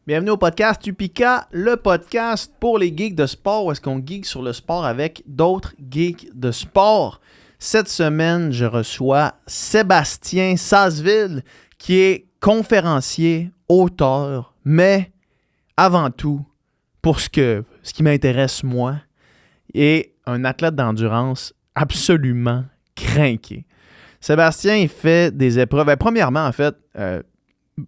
Bienvenue au podcast Upika, le podcast pour les geeks de sport, où est-ce qu'on geek sur le sport avec d'autres geeks de sport. Cette semaine, je reçois Sébastien Sasseville, qui est conférencier, auteur, mais avant tout, pour ce qui m'intéresse moi, est un athlète d'endurance absolument crinqué. Sébastien, il fait des épreuves. Premièrement, en fait,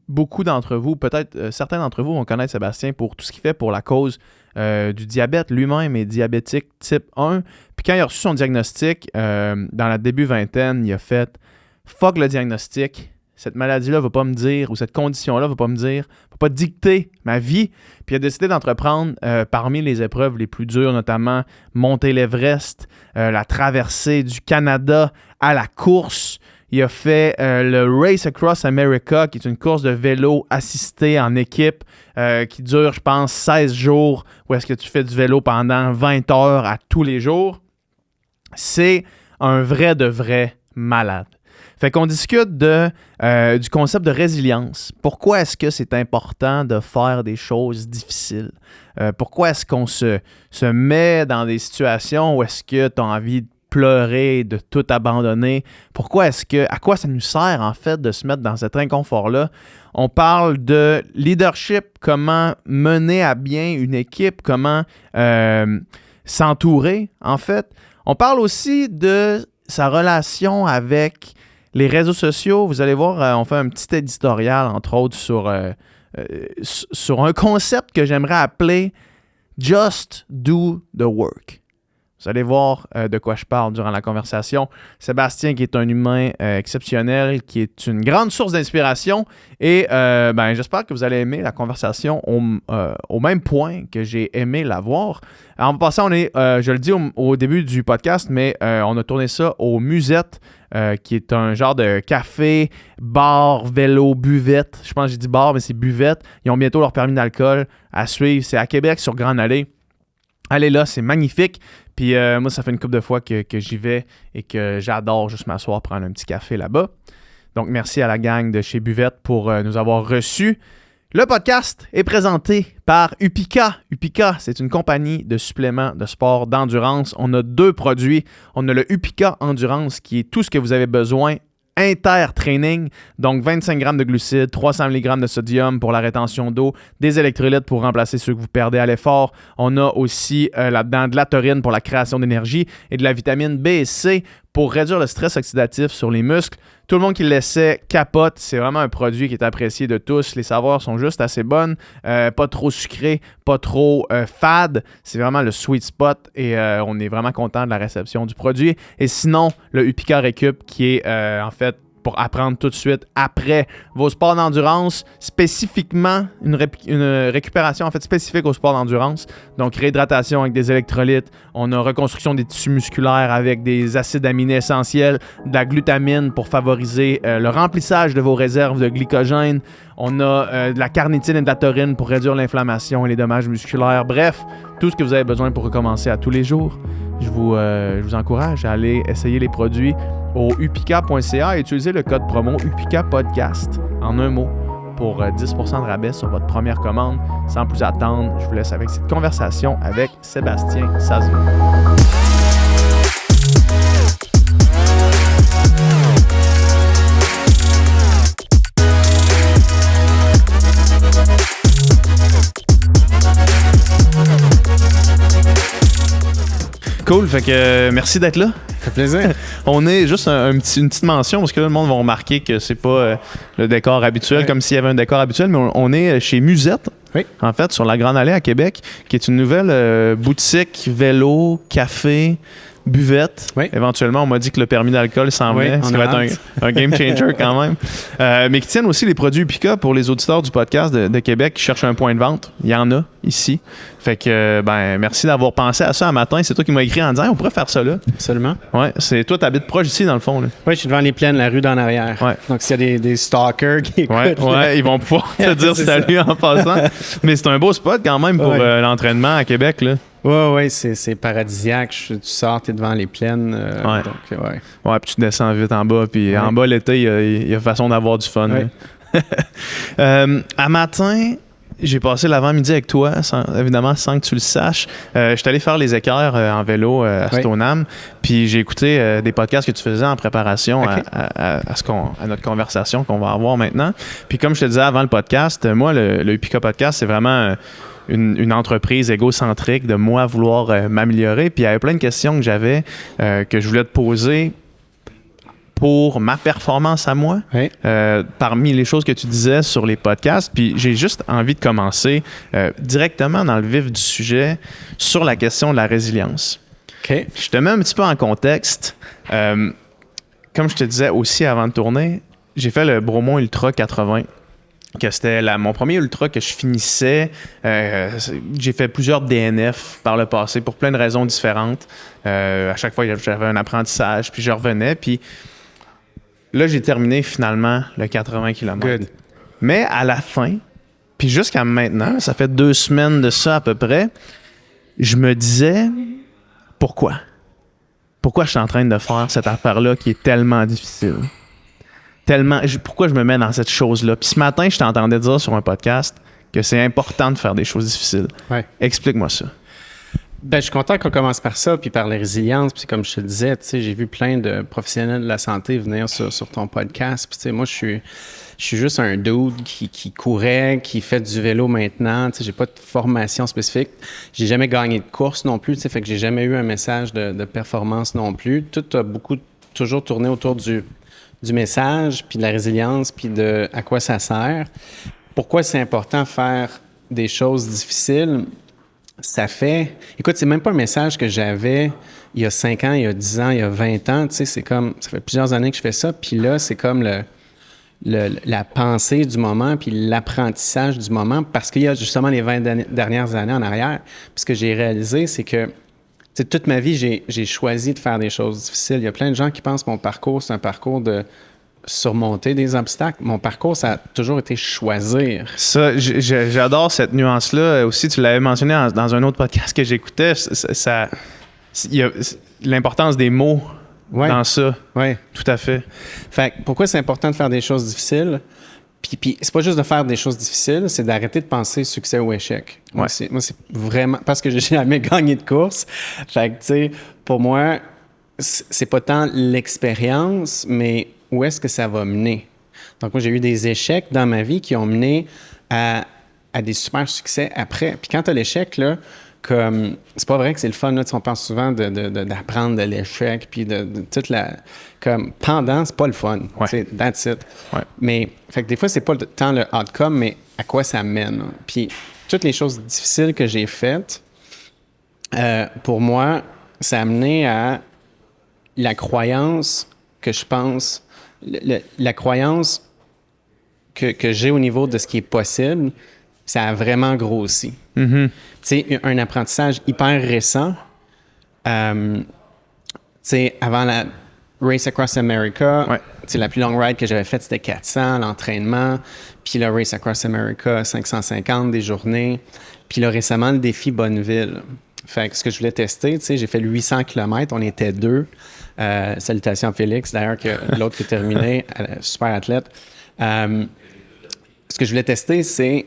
beaucoup d'entre vous, peut-être certains d'entre vous vont connaître Sébastien pour tout ce qu'il fait pour la cause du diabète. Lui-même est diabétique type 1. Puis quand il a reçu son diagnostic, dans la début vingtaine, il a fait « Fuck le diagnostic, cette maladie-là va pas me dire, ou cette condition-là va pas me dire, va pas dicter ma vie. » Puis il a décidé d'entreprendre parmi les épreuves les plus dures, notamment monter l'Everest, la traversée du Canada à la course. Il a fait le Race Across America, qui est une course de vélo assistée en équipe qui dure, je pense, 16 jours, où est-ce que tu fais du vélo pendant 20 heures à tous les jours. C'est un vrai de vrai malade. Fait qu'on discute du concept de résilience. Pourquoi est-ce que c'est important de faire des choses difficiles? Pourquoi est-ce qu'on se met dans des situations où est-ce que tu as envie de pleurer, de tout abandonner? À quoi ça nous sert en fait de se mettre dans cet inconfort-là? On parle de leadership, comment mener à bien une équipe, comment s'entourer en fait. On parle aussi de sa relation avec les réseaux sociaux. Vous allez voir, on fait un petit éditorial entre autres sur un concept que j'aimerais appeler « Just do the work ». Vous allez voir de quoi je parle durant la conversation. Sébastien, qui est un humain exceptionnel, qui est une grande source d'inspiration. Et j'espère que vous allez aimer la conversation au même point que j'ai aimé l'avoir. En passant, je le dis au début du podcast, mais on a tourné ça au Musette, qui est un genre de café, bar, vélo, buvette. Je pense que j'ai dit bar, mais c'est buvette. Ils ont bientôt leur permis d'alcool à suivre. C'est à Québec, sur Grande Allée. Allez là, c'est magnifique. Puis moi, ça fait une couple de fois que j'y vais et que j'adore juste m'asseoir, prendre un petit café là-bas. Donc, merci à la gang de chez Buvette pour nous avoir reçus. Le podcast est présenté par Upika. Upika, c'est une compagnie de suppléments de sport d'endurance. On a 2 produits. On a le Upika Endurance, qui est tout ce que vous avez besoin inter-training, donc 25 grammes de glucides, 300 mg de sodium pour la rétention d'eau, des électrolytes pour remplacer ceux que vous perdez à l'effort. On a aussi là-dedans de la taurine pour la création d'énergie et de la vitamine B et C pour réduire le stress oxydatif sur les muscles. Tout le monde qui l'essaie capote. C'est vraiment un produit qui est apprécié de tous. Les saveurs sont juste assez bonnes. Pas trop sucré, pas trop fade. C'est vraiment le sweet spot et on est vraiment content de la réception du produit. Et sinon, le Upika Récup qui est en fait pour apprendre tout de suite après vos sports d'endurance, spécifiquement une récupération en fait spécifique aux sports d'endurance. Donc réhydratation avec des électrolytes, on a reconstruction des tissus musculaires avec des acides aminés essentiels, de la glutamine pour favoriser le remplissage de vos réserves de glycogène. On a de la carnitine et de la taurine pour réduire l'inflammation et les dommages musculaires. Bref, tout ce que vous avez besoin pour recommencer à tous les jours. Je vous encourage à aller essayer les produits au upika.ca et utiliser le code promo UPIKA Podcast en un mot pour 10% de rabais sur votre première commande. Sans plus attendre, je vous laisse avec cette conversation avec Sébastien Sasseville. Cool, fait que merci d'être là. Ça fait plaisir. On est juste une petite mention parce que là, le monde va remarquer que c'est pas le décor habituel, comme s'il y avait un décor habituel, mais on est chez Musette, en fait, sur la Grande Allée à Québec, qui est une nouvelle boutique, vélo, café, buvette. Oui. Éventuellement, on m'a dit que le permis d'alcool s'en venait. Ça va être un game changer quand même. Mais qui tiennent aussi les produits Upika pour les auditeurs du podcast de Québec qui cherchent un point de vente. Il y en a ici. Fait que, merci d'avoir pensé à ça un matin. C'est toi qui m'as écrit en disant, on pourrait faire ça là. Absolument. Ouais, c'est toi, t'habites proche ici, dans le fond. Là. Oui, je suis devant les plaines, la rue d'en arrière. Ouais. Donc, s'il y a des stalkers qui écoutent... Ouais, ils vont pouvoir te dire salut en passant. Mais c'est un beau spot quand même pour l'entraînement à Québec, là. Oui, c'est paradisiaque. Tu sors, t'es devant les plaines. Donc, ouais, puis tu descends vite en bas. Puis en bas, l'été, il y a façon d'avoir du fun. Ouais. À matin, j'ai passé l'avant-midi avec toi, évidemment, sans que tu le saches. Je suis allé faire les équerres en vélo à Stoneham, puis j'ai écouté des podcasts que tu faisais en préparation à notre conversation qu'on va avoir maintenant. Puis comme je te disais avant le podcast, moi, le Upika Podcast, c'est vraiment une entreprise égocentrique de moi vouloir m'améliorer. Puis il y avait plein de questions que j'avais, que je voulais te poser pour ma performance à moi, parmi les choses que tu disais sur les podcasts. Puis j'ai juste envie de commencer directement dans le vif du sujet sur la question de la résilience. Okay. Je te mets un petit peu en contexte. Comme je te disais aussi avant de tourner, j'ai fait le Bromont Ultra 80, que c'était mon premier ultra que je finissais. J'ai fait plusieurs DNF par le passé pour plein de raisons différentes. À chaque fois, j'avais un apprentissage, puis je revenais, puis là, j'ai terminé finalement le 80 km. Good. Mais à la fin, puis jusqu'à maintenant, ça fait 2 semaines de ça à peu près, je me disais, pourquoi? Pourquoi je suis en train de faire cette affaire-là qui est tellement difficile? Pourquoi je me mets dans cette chose-là? Puis ce matin, je t'entendais dire sur un podcast que c'est important de faire des choses difficiles. Ouais. Explique-moi ça. Ben, je suis content qu'on commence par ça, puis par la résilience. Puis comme je te le disais, tu sais, j'ai vu plein de professionnels de la santé venir sur ton podcast. Puis tu sais, moi, je suis juste un dude qui courait, qui fait du vélo maintenant. Tu sais, j'ai pas de formation spécifique. J'ai jamais gagné de course non plus. Tu sais, fait que j'ai jamais eu un message de performance non plus. Tout a toujours tourné autour du message, puis de la résilience, puis de à quoi ça sert. Pourquoi c'est important de faire des choses difficiles? Écoute, c'est même pas un message que j'avais il y a 5 ans, il y a 10 ans, il y a 20 ans. Tu sais, c'est comme, ça fait plusieurs années que je fais ça. Puis là, c'est comme la pensée du moment, puis l'apprentissage du moment, parce qu'il y a justement les 20 dernières années en arrière. Puis ce que j'ai réalisé, c'est que toute ma vie, j'ai choisi de faire des choses difficiles. Il y a plein de gens qui pensent que mon parcours, c'est un parcours de surmonter des obstacles. Mon parcours, ça a toujours été choisir. Ça, j'adore cette nuance-là. Aussi, tu l'avais mentionné dans un autre podcast que j'écoutais. Il y a l'importance des mots dans ça. Oui. Tout à fait. Fait que pourquoi c'est important de faire des choses difficiles? Puis c'est pas juste de faire des choses difficiles, c'est d'arrêter de penser succès ou échec. Moi, c'est vraiment... Parce que j'ai jamais gagné de course. Fait que, tu sais, pour moi, c'est pas tant l'expérience, mais où est-ce que ça va mener? Donc, moi, j'ai eu des échecs dans ma vie qui ont mené à des super succès après. Puis quand tu as l'échec, là, comme... C'est pas vrai que c'est le fun, là. On pense souvent d'apprendre de l'échec, puis de toute la... Comme, pendant, c'est pas le fun. Ouais. That's it. Ouais. Mais, fait que des fois, c'est pas tant le outcome, mais à quoi ça mène. Là. Puis, toutes les choses difficiles que j'ai faites, pour moi, ça a amené à la croyance que je pense... La croyance que j'ai au niveau de ce qui est possible, ça a vraiment grossi. Mm-hmm. Tu sais, un apprentissage hyper récent, tu sais, avant la Race Across America, la plus longue ride que j'avais faite, c'était 400, l'entraînement, puis le Race Across America, 550 des journées, puis là, récemment, le défi Bonneville. Fait que ce que je voulais tester, tu sais, j'ai fait le 800 km, on était 2. Salutations à Félix, d'ailleurs, que l'autre qui a terminé, super athlète. Ce que je voulais tester, c'est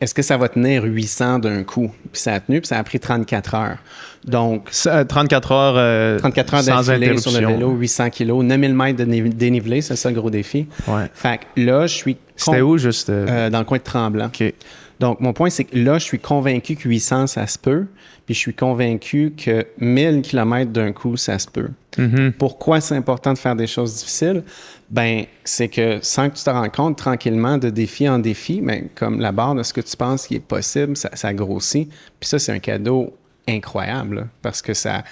est-ce que ça va tenir 800 d'un coup? Puis ça a tenu, puis ça a pris 34 heures. Donc... 34 heures 34 heures sans d'affilée interruption. sur le vélo, 800 kilos, 9000 mètres de dénivelé, c'est ça le gros défi. Ouais. Fait que là, je suis... C'était où, juste? Dans le coin de Tremblant. OK. Donc, mon point, c'est que là, je suis convaincu que 800, ça se peut, puis je suis convaincu que 1000 km d'un coup, ça se peut. Mm-hmm. Pourquoi c'est important de faire des choses difficiles? Ben, c'est que sans que tu te rendes compte, tranquillement, de défi en défi, ben, comme la barre de ce que tu penses qui est possible, ça grossit. Puis ça, c'est un cadeau incroyable, là, parce que ça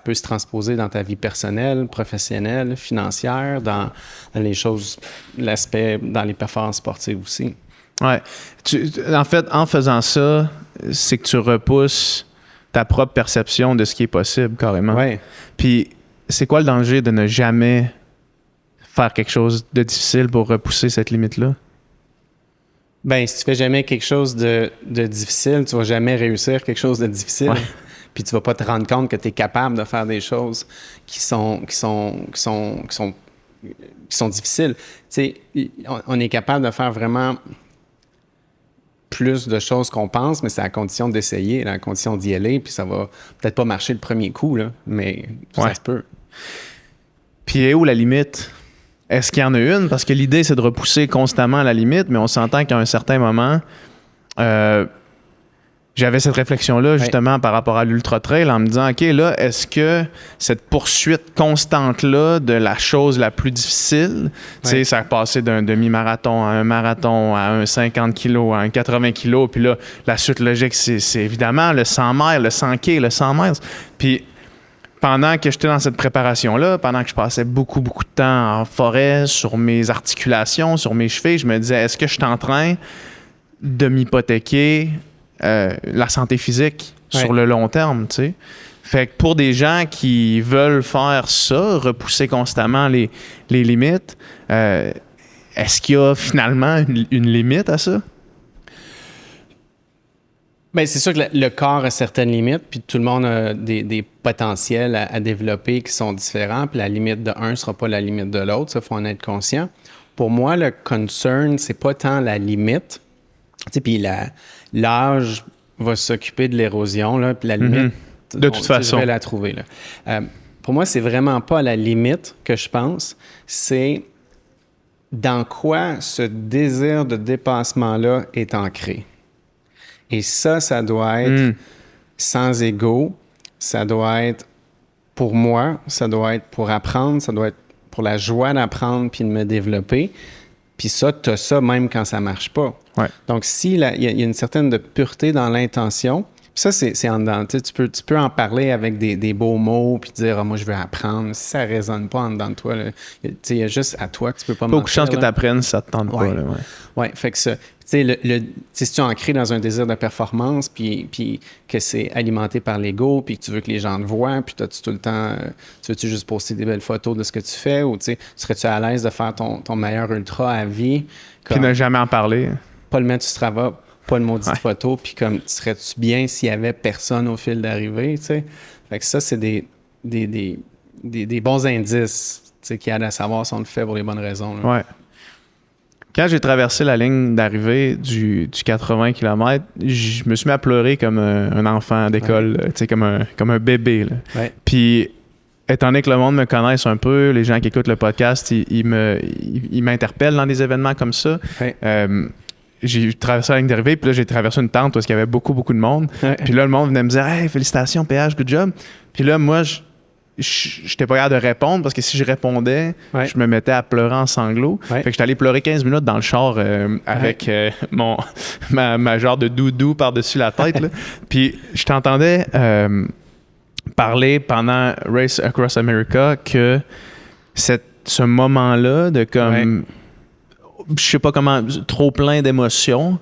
peut se transposer dans ta vie personnelle, professionnelle, financière, dans les choses, l'aspect, dans les performances sportives aussi. Ouais. En fait, en faisant ça, c'est que tu repousses ta propre perception de ce qui est possible, carrément. Ouais. Puis, c'est quoi le danger de ne jamais faire quelque chose de difficile pour repousser cette limite-là? Ben, si tu fais jamais quelque chose de difficile, tu vas jamais réussir quelque chose de difficile. Ouais. Puis tu vas pas te rendre compte que tu es capable de faire des choses qui sont difficiles. Tu sais, on est capable de faire vraiment plus de choses qu'on pense, mais c'est à condition d'essayer, à la condition d'y aller, puis ça va peut-être pas marcher le premier coup, là, mais ça se peut. Puis est où la limite? Est-ce qu'il y en a une? Parce que l'idée, c'est de repousser constamment la limite, mais on s'entend qu'à un certain moment, j'avais cette réflexion-là justement par rapport à l'ultra-trail en me disant, OK, là, est-ce que cette poursuite constante-là de la chose la plus difficile, tu sais, ça a passé d'un demi-marathon à un marathon, à un 50 kilos, à un 80 kilos, puis là, la suite logique, c'est évidemment le 100 miles, le 100 k, le 100 miles. Puis pendant que j'étais dans cette préparation-là, pendant que je passais beaucoup de temps en forêt, sur mes articulations, sur mes chevilles, je me disais, est-ce que je suis en train de m'hypothéquer la santé physique sur le long terme, tu sais? Fait que pour des gens qui veulent faire ça, repousser constamment les limites, est-ce qu'il y a finalement une limite à ça? Bien, c'est sûr que le corps a certaines limites, puis tout le monde a des potentiels à développer qui sont différents, puis la limite de un ne sera pas la limite de l'autre, ça, il faut en être conscient. Pour moi, le concern, c'est pas tant la limite, tu sais, puis l'âge va s'occuper de l'érosion, là, puis la limite, de toute façon, je vais la trouver, là. Pour moi, c'est vraiment pas la limite que je pense, c'est dans quoi ce désir de dépassement-là est ancré. Et ça doit être sans ego, ça doit être pour moi, ça doit être pour apprendre, ça doit être pour la joie d'apprendre puis de me développer. Puis ça, tu as ça même quand ça marche pas. Ouais. Donc, s'il y a une certaine de pureté dans l'intention, ça, c'est en dedans. Tu peux en parler avec des beaux mots puis dire « moi, je veux apprendre ». Si ça ne résonne pas en dedans de toi, il y a juste à toi que tu peux pas mentir. Beaucoup de chance que tu apprennes si ça te tente pas. Oui, fait que ça. Si tu es ancré dans un désir de performance, puis que c'est alimenté par l'ego, puis que tu veux que les gens te voient, puis tu tout le temps, tu veux-tu juste poster des belles photos de ce que tu fais, ou serais-tu à l'aise de faire ton meilleur ultra à vie? Puis ne jamais en parler. Pas le mettre sur Strava, pas une maudite photo, puis comme, serais-tu bien s'il y avait personne au fil d'arrivée, tu sais? Fait que ça, c'est des bons indices, qui aident à savoir si on le fait pour les bonnes raisons. Là. Ouais. Quand j'ai traversé la ligne d'arrivée du 80 km, je me suis mis à pleurer comme un enfant d'école, comme un bébé. Là. Ouais. Puis, étant donné que le monde me connaisse un peu, les gens qui écoutent le podcast, ils m'interpellent dans des événements comme ça. Ouais. J'ai traversé la ligne d'arrivée, puis là, j'ai traversé une tente où il y avait beaucoup de monde. Ouais. Puis là, le monde venait me dire « Hey, félicitations, PH, good job! » Puis là, moi, j'étais pas capable de répondre parce que si je répondais, je me mettais à pleurer en sanglots. Fait que j'étais allé pleurer 15 minutes dans le char avec ma genre de doudou par-dessus la tête. Là. Puis je t'entendais parler pendant Race Across America que ce moment-là de comme, je sais pas comment, trop plein d'émotions,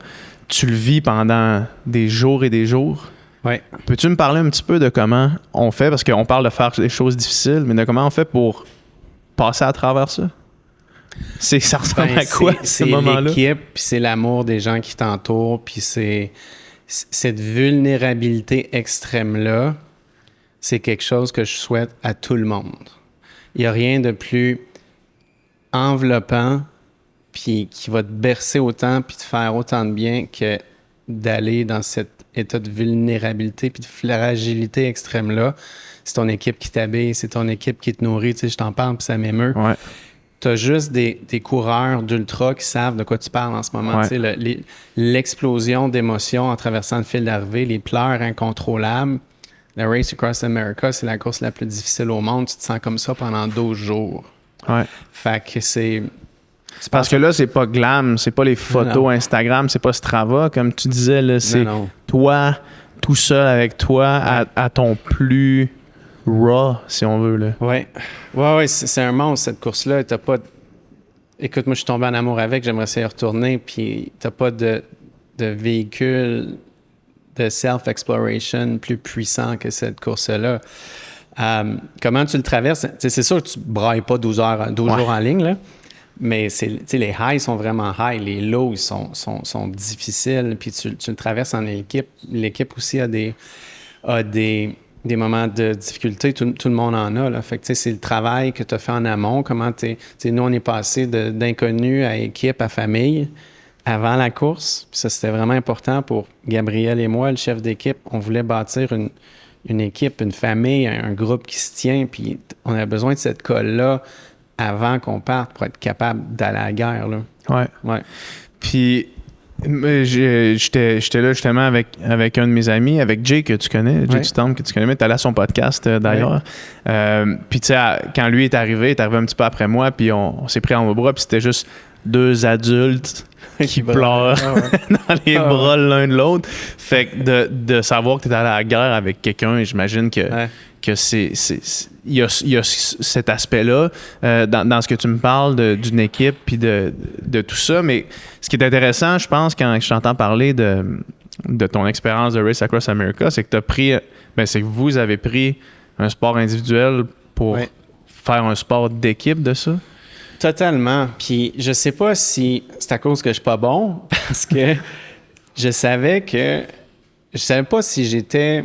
tu le vis pendant des jours et des jours. Ouais. Peux-tu me parler un petit peu de comment on fait, parce qu'on parle de faire des choses difficiles, mais de comment on fait pour passer à travers ça? Ça ressemble à quoi, ce moment-là? C'est l'équipe, puis c'est l'amour des gens qui t'entourent, puis c'est cette vulnérabilité extrême-là, c'est quelque chose que je souhaite à tout le monde. Il n'y a rien de plus enveloppant, puis qui va te bercer autant, puis te faire autant de bien que d'aller dans cet état de vulnérabilité puis de fragilité extrême-là. C'est ton équipe qui t'habille, c'est ton équipe qui te nourrit. Tu sais, je t'en parle puis ça m'émeut. Ouais. Tu as juste des coureurs d'ultra qui savent de quoi tu parles en ce moment. Ouais. Tu sais, l'explosion d'émotions en traversant le fil d'arrivée, les pleurs incontrôlables. La Race Across America, c'est la course la plus difficile au monde. Tu te sens comme ça pendant 12 jours. Ouais. Fait que c'est... Parce que là, c'est pas glam, c'est pas les photos Instagram, c'est pas Strava, comme tu disais, là, c'est toi, tout seul avec toi, à ton plus raw, si on veut. Là. Ouais, c'est un monstre, cette course-là. T'as pas... Écoute, moi, je suis tombé en amour avec, j'aimerais essayer de retourner, puis t'as pas de véhicule de self-exploration plus puissant que cette course-là. Comment tu le traverses? C'est sûr que tu brailles pas 12 jours en ligne, là. Mais les highs sont vraiment high, les lows sont difficiles, puis tu le traverses en équipe. L'équipe aussi a des moments de difficulté, tout le monde en a. Là. Fait que c'est le travail que tu as fait en amont, comment nous on est passé d'inconnu à équipe, à famille. avant la course. Puis ça, c'était vraiment important pour Gabriel et moi, le chef d'équipe. On voulait bâtir une équipe, une famille, un groupe qui se tient. Puis on avait besoin de cette colle-là avant qu'on parte pour être capable d'aller à la guerre. Là. Ouais. Puis j'étais là justement avec un de mes amis, avec Jay que tu connais, Jay Tutam que tu connais, mais tu allé à son podcast d'ailleurs. Puis tu sais, quand lui est arrivé un petit peu après moi, puis on s'est pris en bras, puis c'était juste 2 adultes qui pleurent dans les bras l'un de l'autre. Fait que de savoir que tu es allé à la guerre avec quelqu'un, j'imagine que il y a cet aspect-là dans ce que tu me parles d'une équipe puis de tout ça. Mais ce qui est intéressant, je pense, quand je t'entends parler de ton expérience de Race Across America, c'est que c'est que vous avez pris un sport individuel pour faire un sport d'équipe de ça. Totalement. Puis je sais pas si c'est à cause que je suis pas bon, parce que je savais pas si j'étais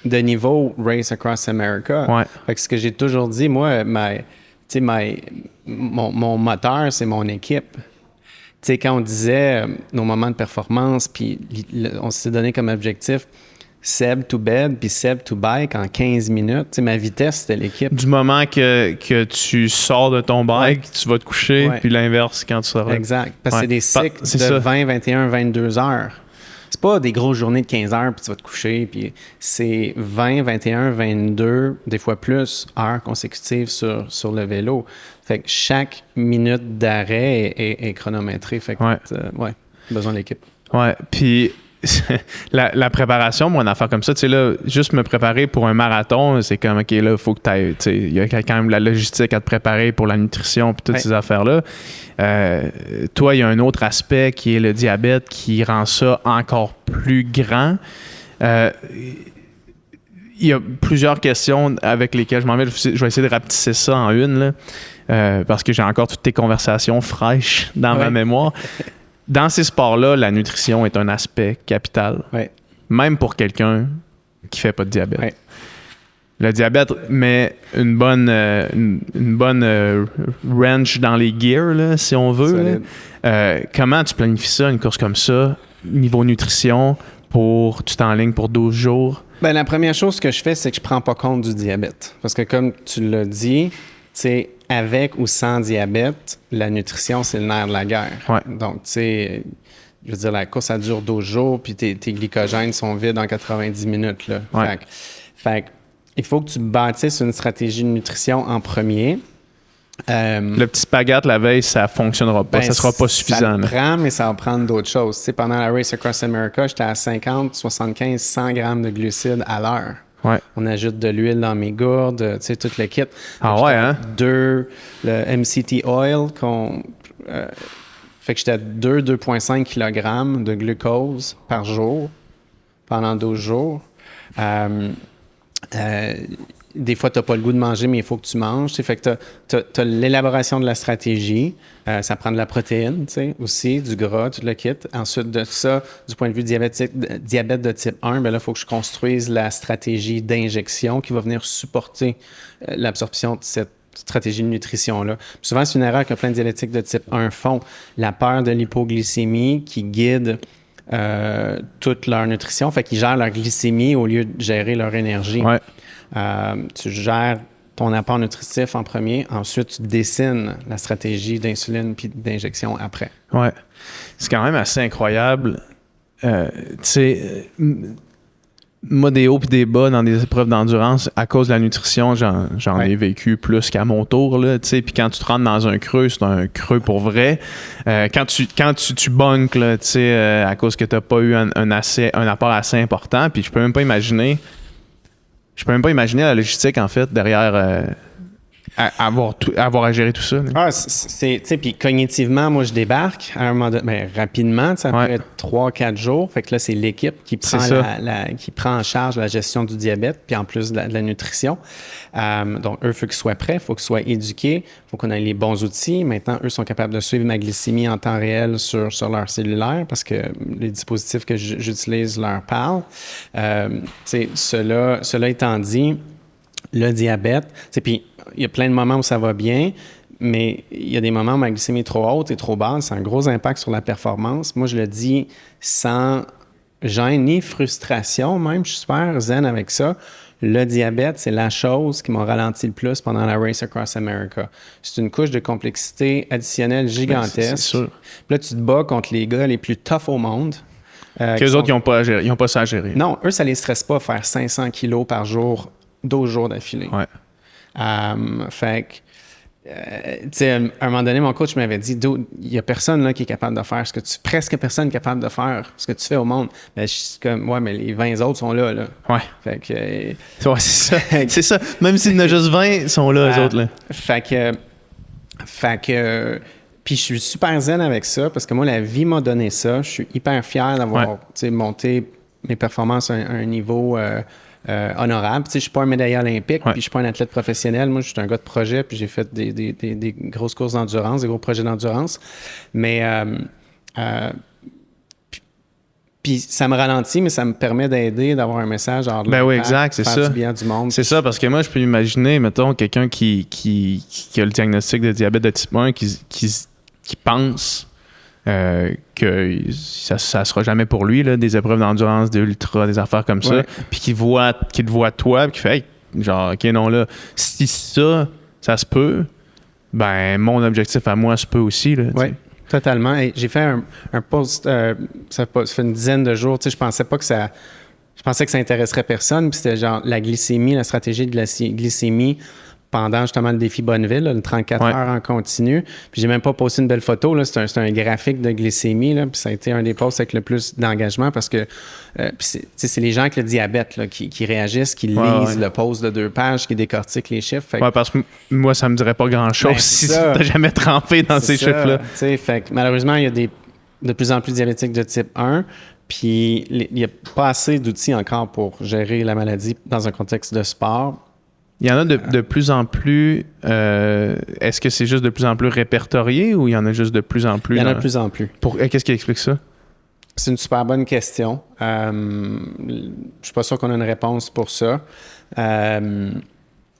de niveau Race Across America. Ouais. Fait que ce que j'ai toujours dit, moi, mon moteur, c'est mon équipe. Tu sais, quand on disait nos moments de performance, puis on s'est donné comme objectif Seb to bed, puis Seb to bike en 15 minutes. Tu sais, ma vitesse, c'était l'équipe. Du moment que tu sors de ton bike, tu vas te coucher, puis l'inverse quand tu sors. Exact. Parce que c'est des cycles de 20, 21, 22 heures. C'est pas des grosses journées de 15 heures, puis tu vas te coucher. Puis c'est 20, 21, 22, des fois plus, heures consécutives sur le vélo. Fait que chaque minute d'arrêt est chronométrée. Fait que, besoin de l'équipe. Ouais, puis la préparation, moi, une affaire comme ça, tu sais, là, juste me préparer pour un marathon, c'est comme, OK, là, il faut que tu ailles, tu sais, il y a quand même la logistique à te préparer pour la nutrition puis toutes ces affaires-là. Toi, il y a un autre aspect qui est le diabète qui rend ça encore plus grand. Il y a plusieurs questions avec lesquelles je m'en vais. Je vais essayer de rapetisser ça en une, là, parce que j'ai encore toutes tes conversations fraîches dans ma mémoire. Dans ces sports-là, la nutrition est un aspect capital, même pour quelqu'un qui ne fait pas de diabète. Ouais. Le diabète met une bonne wrench dans les gears, là, si on veut. Comment tu planifies ça, une course comme ça, niveau nutrition, tu t'enlignes pour 12 jours? Ben, la première chose que je fais, c'est que je ne prends pas compte du diabète. Parce que comme tu l'as dit, c'est avec ou sans diabète, la nutrition, c'est le nerf de la guerre. Ouais. Donc, tu sais, je veux dire, la course, ça dure 12 jours, puis tes glycogènes sont vides en 90 minutes. Là. Ouais. Fait il faut que tu bâtisses une stratégie de nutrition en premier. Le petit spaghette la veille, ça ne fonctionnera pas. Ça ne sera pas suffisant. Ça prend, mais ça va prendre d'autres choses. Tu sais, pendant la Race Across America, j'étais à 50, 75, 100 grammes de glucides à l'heure. Ouais. On ajoute de l'huile dans mes gourdes, tu sais, tout le kit. Ah ouais, hein? Le MCT oil, fait que j'étais à 2,5 kg de glucose par jour pendant 12 jours. Des fois, tu n'as pas le goût de manger, mais il faut que tu manges. Fait que tu as l'élaboration de la stratégie. Ça prend de la protéine, aussi, du gras, tout le kit. Ensuite de ça, du point de vue diabète de type 1, ben là, il faut que je construise la stratégie d'injection qui va venir supporter l'absorption de cette stratégie de nutrition-là. Puis souvent, c'est une erreur que plein de diabétiques de type 1 font. La peur de l'hypoglycémie qui guide toute leur nutrition, fait qu'ils gèrent leur glycémie au lieu de gérer leur énergie. Ouais. Tu gères ton apport nutritif en premier, ensuite tu dessines la stratégie d'insuline puis d'injection après. Ouais. C'est quand même assez incroyable. Tu sais, moi, des hauts et des bas dans des épreuves d'endurance, à cause de la nutrition, j'en ai vécu plus qu'à mon tour, là, tu sais. Puis quand tu te rentres dans un creux, c'est un creux pour vrai. Quand tu bunkes, là, tu sais, à cause que tu n'as pas eu un apport assez important, puis je peux même pas imaginer la logistique, en fait, derrière avoir à gérer tout ça. Ah, tu sais, puis cognitivement, moi, je débarque à un moment donné, rapidement, ça peut être 3-4 jours. Fait que là, c'est l'équipe qui prend qui prend en charge la gestion du diabète, puis en plus de la nutrition. Donc, eux, il faut qu'ils soient prêts, il faut qu'ils soient éduqués, il faut qu'on ait les bons outils. Maintenant, eux sont capables de suivre ma glycémie en temps réel sur leur cellulaire parce que les dispositifs que j'utilise leur parlent. Cela étant dit, le diabète, puis il y a plein de moments où ça va bien, Mais il y a des moments où ma glycémie est trop haute et trop basse, c'est un gros impact sur la performance. Moi, je le dis sans gêne ni frustration même, je suis super zen avec ça. Le diabète, c'est la chose qui m'a ralenti le plus pendant la Race Across America. C'est une couche de complexité additionnelle gigantesque. C'est sûr. Puis là, tu te bats contre les gars les plus tough au monde. Qu'eux autres, ils n'ont pas à gérer. Ils n'ont pas ça à gérer. Non, eux, ça les stresse pas faire 500 kilos par jour, 12 jours d'affilée. Ouais. Fait que, tu sais, à un moment donné, mon coach m'avait dit, il n'y a personne là qui est capable de faire presque personne capable de faire ce que tu fais au monde. Mais je suis comme, ouais, mais les 20 autres sont là. Ouais. Fait que. Ouais, c'est ça. C'est ça. Même s'il y en a juste 20, ils sont là, eux autres, là. Fait que. Puis je suis super zen avec ça parce que moi, la vie m'a donné ça. Je suis hyper fier d'avoir monté mes performances à un niveau honorable. Tu sais, je suis pas un médailleur olympique, puis je suis pas un athlète professionnel. Moi, je suis un gars de projet, puis j'ai fait des grosses courses d'endurance, des gros projets d'endurance. Mais puis ça me ralentit, mais ça me permet d'aider, d'avoir un message. Ben oui, exact, c'est ça. Du bien du monde. C'est ça, parce que moi, je peux imaginer, mettons, quelqu'un qui a le diagnostic de diabète de type 1, qui pense que ça ne sera jamais pour lui, là, des épreuves d'endurance, d'ultra, des affaires comme ça, puis qui te voit toi, puis qui fait, hey, genre, OK, non, là, si ça se peut, ben, mon objectif à moi se peut aussi, là. Oui, totalement. Et j'ai fait un post, ça fait une dizaine de jours, tu sais, je pensais que ça intéresserait personne, puis c'était genre la glycémie, la stratégie de la glycémie pendant justement le défi Bonneville, là, le 34 heures en continu. Puis j'ai même pas posté une belle photo, là. C'est un graphique de glycémie, là, puis ça a été un des posts avec le plus d'engagement parce que c'est les gens avec le diabète là, qui réagissent, qui lisent le post de 2 pages, qui décortiquent les chiffres. Oui, parce que moi, ça me dirait pas grand-chose si tu n'as jamais trempé dans ces chiffres-là. Fait que malheureusement, il y a de plus en plus de diabétiques de type 1. Puis il n'y a pas assez d'outils encore pour gérer la maladie dans un contexte de sport. Il y en a de plus en plus. Est-ce que c'est juste de plus en plus répertorié ou il y en a juste de plus en plus? Il y en a de plus en plus. Qu'est-ce qui explique ça? C'est une super bonne question. Je suis pas sûr qu'on a une réponse pour ça.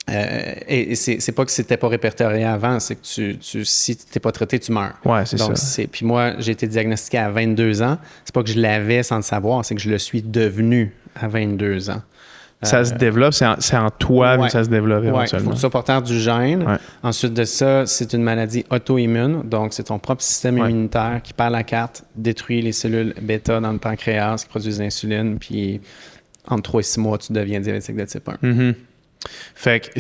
Et c'est pas que c'était pas répertorié avant, c'est que si tu n'es pas traité, tu meurs. Ouais, c'est ça. Puis moi, j'ai été diagnostiqué à 22 ans. C'est pas que je l'avais sans le savoir, c'est que je le suis devenu à 22 ans. Ça se développe, c'est en toi que ça se développe éventuellement. Il faut que tu sois porteur du gène. Ouais. Ensuite de ça, c'est une maladie auto-immune. Donc, c'est ton propre système immunitaire qui perd la carte, détruit les cellules bêta dans le pancréas qui produisent l'insuline. Puis, entre 3 et 6 mois, tu deviens diabétique de type 1. Mm-hmm. Fait que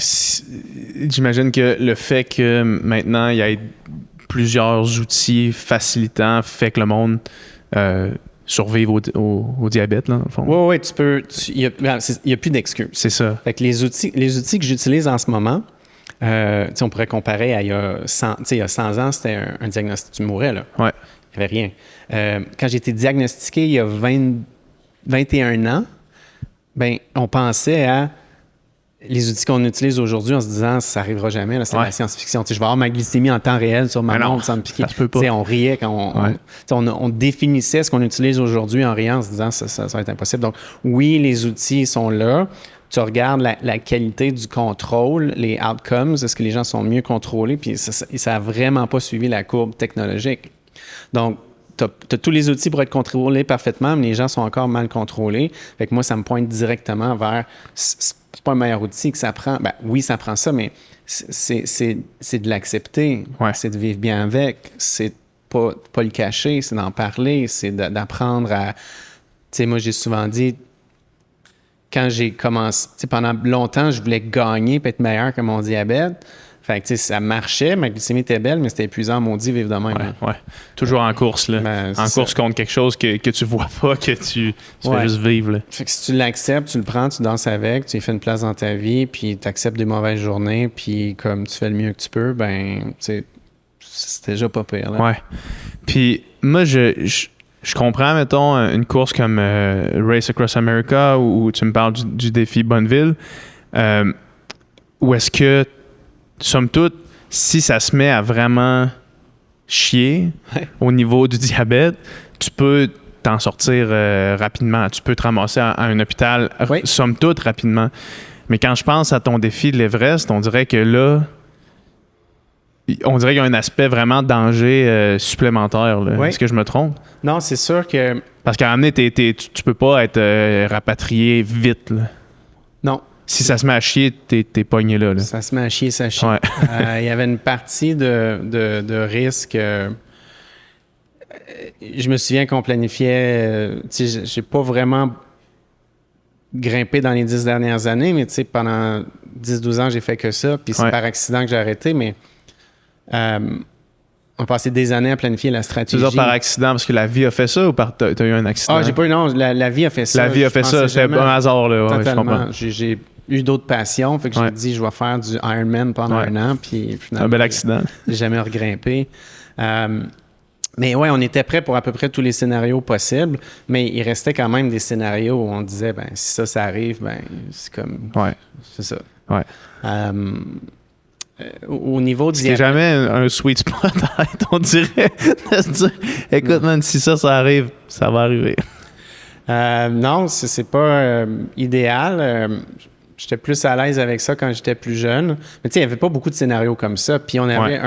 j'imagine que le fait que maintenant, il y ait plusieurs outils facilitants fait que le monde... survivre au diabète, là, dans le fond. Oui, tu peux... Il n'y a plus d'excuses. C'est ça. Fait que les outils que j'utilise en ce moment, on pourrait comparer à il y a 100 ans, c'était un diagnostic, tu mourais, là. Ouais. Il n'y avait rien. Quand j'ai été diagnostiqué il y a 21 ans, ben on pensait à les outils qu'on utilise aujourd'hui en se disant ça n'arrivera jamais, là, c'est la science-fiction. Je vais avoir ma glycémie en temps réel sur ma montre sans me piquer. On riait quand on définissait ce qu'on utilise aujourd'hui en riant en se disant ça va être impossible. Donc oui, les outils sont là. Tu regardes la qualité du contrôle, les outcomes, est-ce que les gens sont mieux contrôlés, puis ça n'a vraiment pas suivi la courbe technologique. Donc, tu as tous les outils pour être contrôlés parfaitement, mais les gens sont encore mal contrôlés. Fait que moi, ça me pointe directement vers... C'est pas un meilleur outil que ça prend. Ben oui, ça prend ça, mais c'est de l'accepter. Ouais. C'est de vivre bien avec. C'est pas le cacher, c'est d'en parler. C'est d'apprendre à... Tu sais, moi, j'ai souvent dit... Quand j'ai commencé... Tu sais, pendant longtemps, je voulais gagner et être meilleur que mon diabète. Fait que, tu sais, ça marchait, ma glycémie était belle, mais c'était épuisant, maudit, vivre de même. Ouais. Toujours en course, là. En course contre quelque chose que tu vois pas, que tu fais juste vivre, là. Fait que si tu l'acceptes, tu le prends, tu danses avec, tu lui fais une place dans ta vie, puis tu acceptes des mauvaises journées, puis comme tu fais le mieux que tu peux, ben, tu sais, c'est déjà pas pire, là. Ouais. Puis, moi, je comprends, mettons, une course comme Race Across America, où tu me parles du défi Bonneville, où est-ce que somme toute, si ça se met à vraiment chier au niveau du diabète, tu peux t'en sortir rapidement. Tu peux te ramasser à un hôpital, somme toute, rapidement. Mais quand je pense à ton défi de l'Everest, on dirait que là, on dirait qu'il y a un aspect vraiment danger supplémentaire. Là. Oui. Est-ce que je me trompe? Non, c'est sûr que... Parce qu'à un moment donné, tu peux pas être rapatrié vite. Là. Non. Si ça se met à chier, t'es pogné là. Ça se met à chier, ça chie. Ouais. Il y avait une partie de risque. Je me souviens qu'on planifiait... j'ai pas vraiment grimpé dans les 10 dernières années, mais pendant 10-12 ans, j'ai fait que ça. Puis c'est par accident que j'ai arrêté, mais... on a passé des années à planifier la stratégie. Tu veux dire par accident, parce que la vie a fait ça ou t'as eu un accident? Ah, j'ai pas eu, non, la vie a fait ça. La vie a fait ça, c'était un hasard, là. Ouais, totalement. J'ai eu d'autres passions, fait que j'ai dit, je vais faire du Ironman pendant un an, puis finalement... Un bel accident. J'ai jamais regrimpé. Mais ouais, on était prêt pour à peu près tous les scénarios possibles, mais il restait quand même des scénarios où on disait, ben si ça arrive, ben c'est comme... Ouais. C'est ça. Ouais. Au niveau du... C'était jamais un sweet spot, on dirait, de se dire, écoute, man, si ça arrive, ça va arriver. Non, c'est pas idéal. J'étais plus à l'aise avec ça quand j'étais plus jeune. Mais tu sais, il n'y avait pas beaucoup de scénarios comme ça. Puis on avait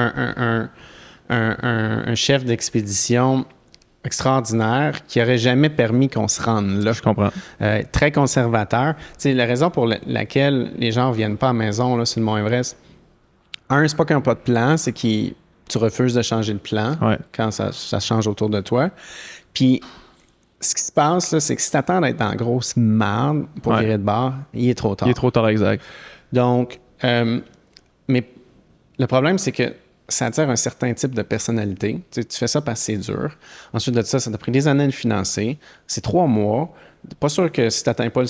un chef d'expédition extraordinaire qui n'aurait jamais permis qu'on se rende là. Je comprends. Très conservateur. Tu sais, la raison pour laquelle les gens ne reviennent pas à la maison là, sur le Mont Everest, c'est pas qu'ils n'ont pas de plan, c'est que tu refuses de changer de plan quand ça change autour de toi. Puis, ce qui se passe, là, c'est que si tu attends d'être dans la grosse merde pour virer de bord, il est trop tard. Il est trop tard, exact. Donc, mais le problème, c'est que ça attire un certain type de personnalité. Tu fais ça parce que c'est dur. Ensuite de ça t'a pris des années de financer. C'est 3 mois. Pas sûr que si tu n'atteins pas le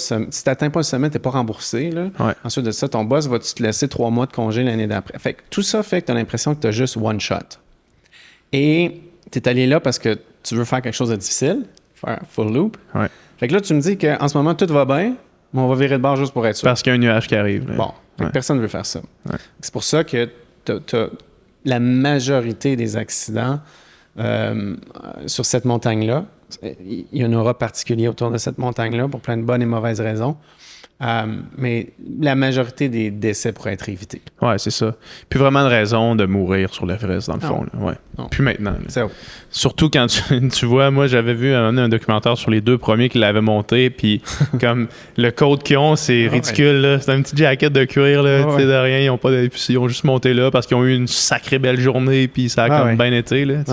sommet, tu n'es pas remboursé. Là. Ouais. Ensuite de ça, ton boss va-tu te laisser 3 mois de congé l'année d'après? Fait que tout ça fait que tu as l'impression que tu as juste one shot. Et tu es allé là parce que tu veux faire quelque chose de difficile, faire full loop. Ouais. Fait que là, tu me dis qu'en ce moment, tout va bien, mais on va virer de bord juste pour être sûr. Parce qu'il y a un nuage qui arrive. Là. Bon, fait que personne ne veut faire ça. Ouais. C'est pour ça que la majorité des accidents sur cette montagne-là, il y a un aura particulier autour de cette montagne-là pour plein de bonnes et mauvaises raisons. Mais la majorité des décès pourraient être évités. Ouais, c'est ça. Plus vraiment de raison de mourir sur l'Everest, dans le fond. Là. Ouais. Plus maintenant. Là. Surtout quand tu vois, moi, j'avais vu un documentaire sur les 2 premiers qui l'avaient monté, puis comme le code qu'ils ont, c'est ridicule. Là. C'est un petit jacket de cuir, là, de rien. Ils ont juste monté là parce qu'ils ont eu une sacrée belle journée, puis ça a comme bien été. Là,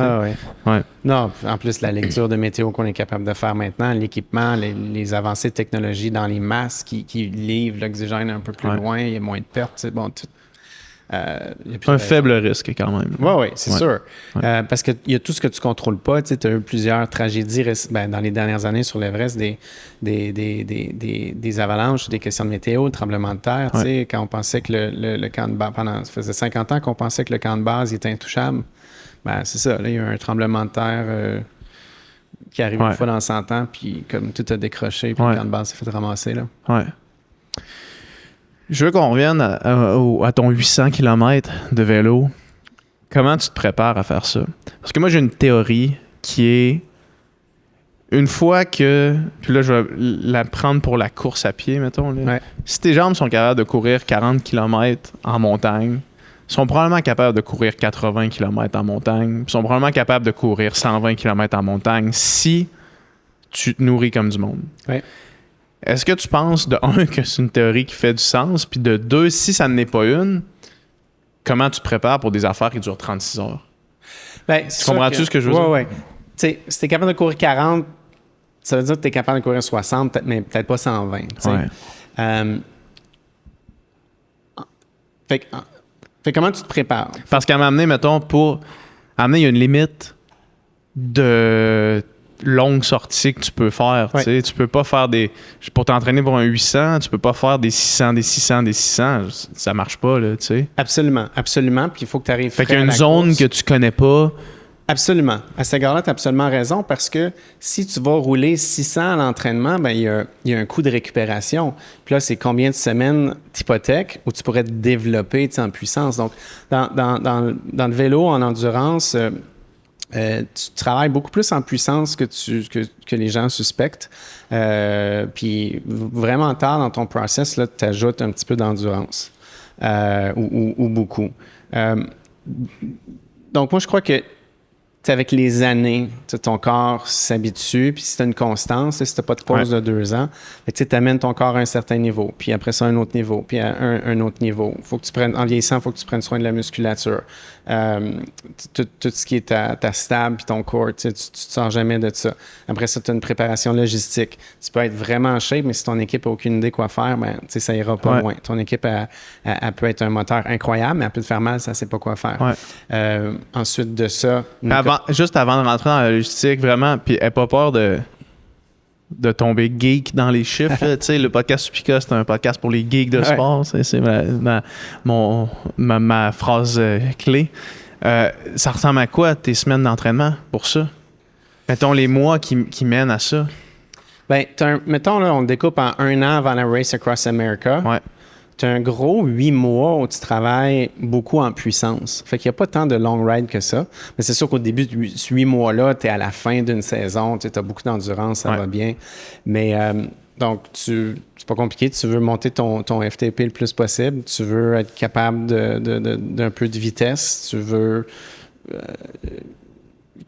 ouais. Non, en plus, la lecture de météo qu'on est capable de faire maintenant, l'équipement, les avancées de technologie dans les masques qui livrent l'oxygène un peu plus loin, il y a moins de pertes, c'est bon, tout. Un faible risque quand même. Oui, c'est sûr. Parce qu'il y a tout ce que tu ne contrôles pas. Tu as eu plusieurs tragédies dans les dernières années sur l'Everest, des avalanches, des questions de météo, de tremblements de terre. Quand on pensait que le camp de base, ça faisait 50 ans qu'on pensait que le camp de base était intouchable. Ben, c'est ça. Là, il y a eu un tremblement de terre qui arrive une fois dans 100 ans, puis comme tout a décroché, puis le camp de base s'est fait ramasser. Là. Ouais. Je veux qu'on revienne à ton 800 km de vélo. Comment tu te prépares à faire ça? Parce que moi, j'ai une théorie qui est, une fois que... Puis là, je vais la prendre pour la course à pied, mettons. Là. Ouais. Si tes jambes sont capables de courir 40 km en montagne, sont probablement capables de courir 80 km en montagne, sont probablement capables de courir 120 km en montagne si tu te nourris comme du monde. Ouais. Est-ce que tu penses, de un, que c'est une théorie qui fait du sens, puis de deux, si ça n'en est pas une, comment tu te prépares pour des affaires qui durent 36 heures? Ben, tu comprends-tu ce que je veux dire? Oui. Tu sais, si tu es capable de courir 40, ça veut dire que tu es capable de courir 60, mais peut-être pas 120. Fait comment tu te prépares? Parce qu'à m'amener, mettons, il y a une limite de longue sortie que tu peux faire. Ouais. Tu peux pas faire pour t'entraîner pour un 800, tu peux pas faire des 600, des 600, des 600. Ça marche pas, là, tu sais. Absolument. Puis il faut que tu arrives. Fait qu'il y a une zone que tu connais pas. Absolument. À cet égard-là, tu as absolument raison parce que si tu vas rouler 600 à l'entraînement, ben il y a un coût de récupération. Puis là, c'est combien de semaines d'hypothèque où tu pourrais te développer en puissance. Donc, dans le vélo, en endurance, tu travailles beaucoup plus en puissance que les gens suspectent. Puis vraiment tard dans ton process, tu ajoutes un petit peu d'endurance ou beaucoup. donc, moi, je crois que avec les années, ton corps s'habitue, puis si tu as une constance, si tu n'as pas de pause de 2 ans, tu amènes ton corps à un certain niveau, puis après ça, un autre niveau, puis à un autre niveau. Faut que tu prennes, en vieillissant, il faut que tu prennes soin de la musculature. Tout ce qui est ta stable, puis ton corps, tu ne te sors jamais de ça. Après ça, tu as une préparation logistique. Tu peux être vraiment en shape, mais si ton équipe n'a aucune idée quoi faire, ben, ça ira pas loin. Ton équipe, elle peut être un moteur incroyable, mais elle peut te faire mal, ça ne sait pas quoi faire. Ensuite de ça... Juste avant de rentrer dans la logistique, vraiment, puis n'aie pas peur de tomber geek dans les chiffres. Le podcast Supika, c'est un podcast pour les geeks de sport. C'est ma phrase clé. Ça ressemble à quoi tes semaines d'entraînement pour ça? Mettons les mois qui mènent à ça. Ben, mettons, là, on le découpe en 1 an avant la Race Across America. Ouais. Tu as un gros 8 mois où tu travailles beaucoup en puissance. Fait qu'il n'y a pas tant de long ride que ça. Mais c'est sûr qu'au début de ce 8 mois-là, tu es à la fin d'une saison, tu as beaucoup d'endurance, ça va bien. Mais donc, c'est pas compliqué. Tu veux monter ton FTP le plus possible. Tu veux être capable d'un peu de vitesse. Tu veux...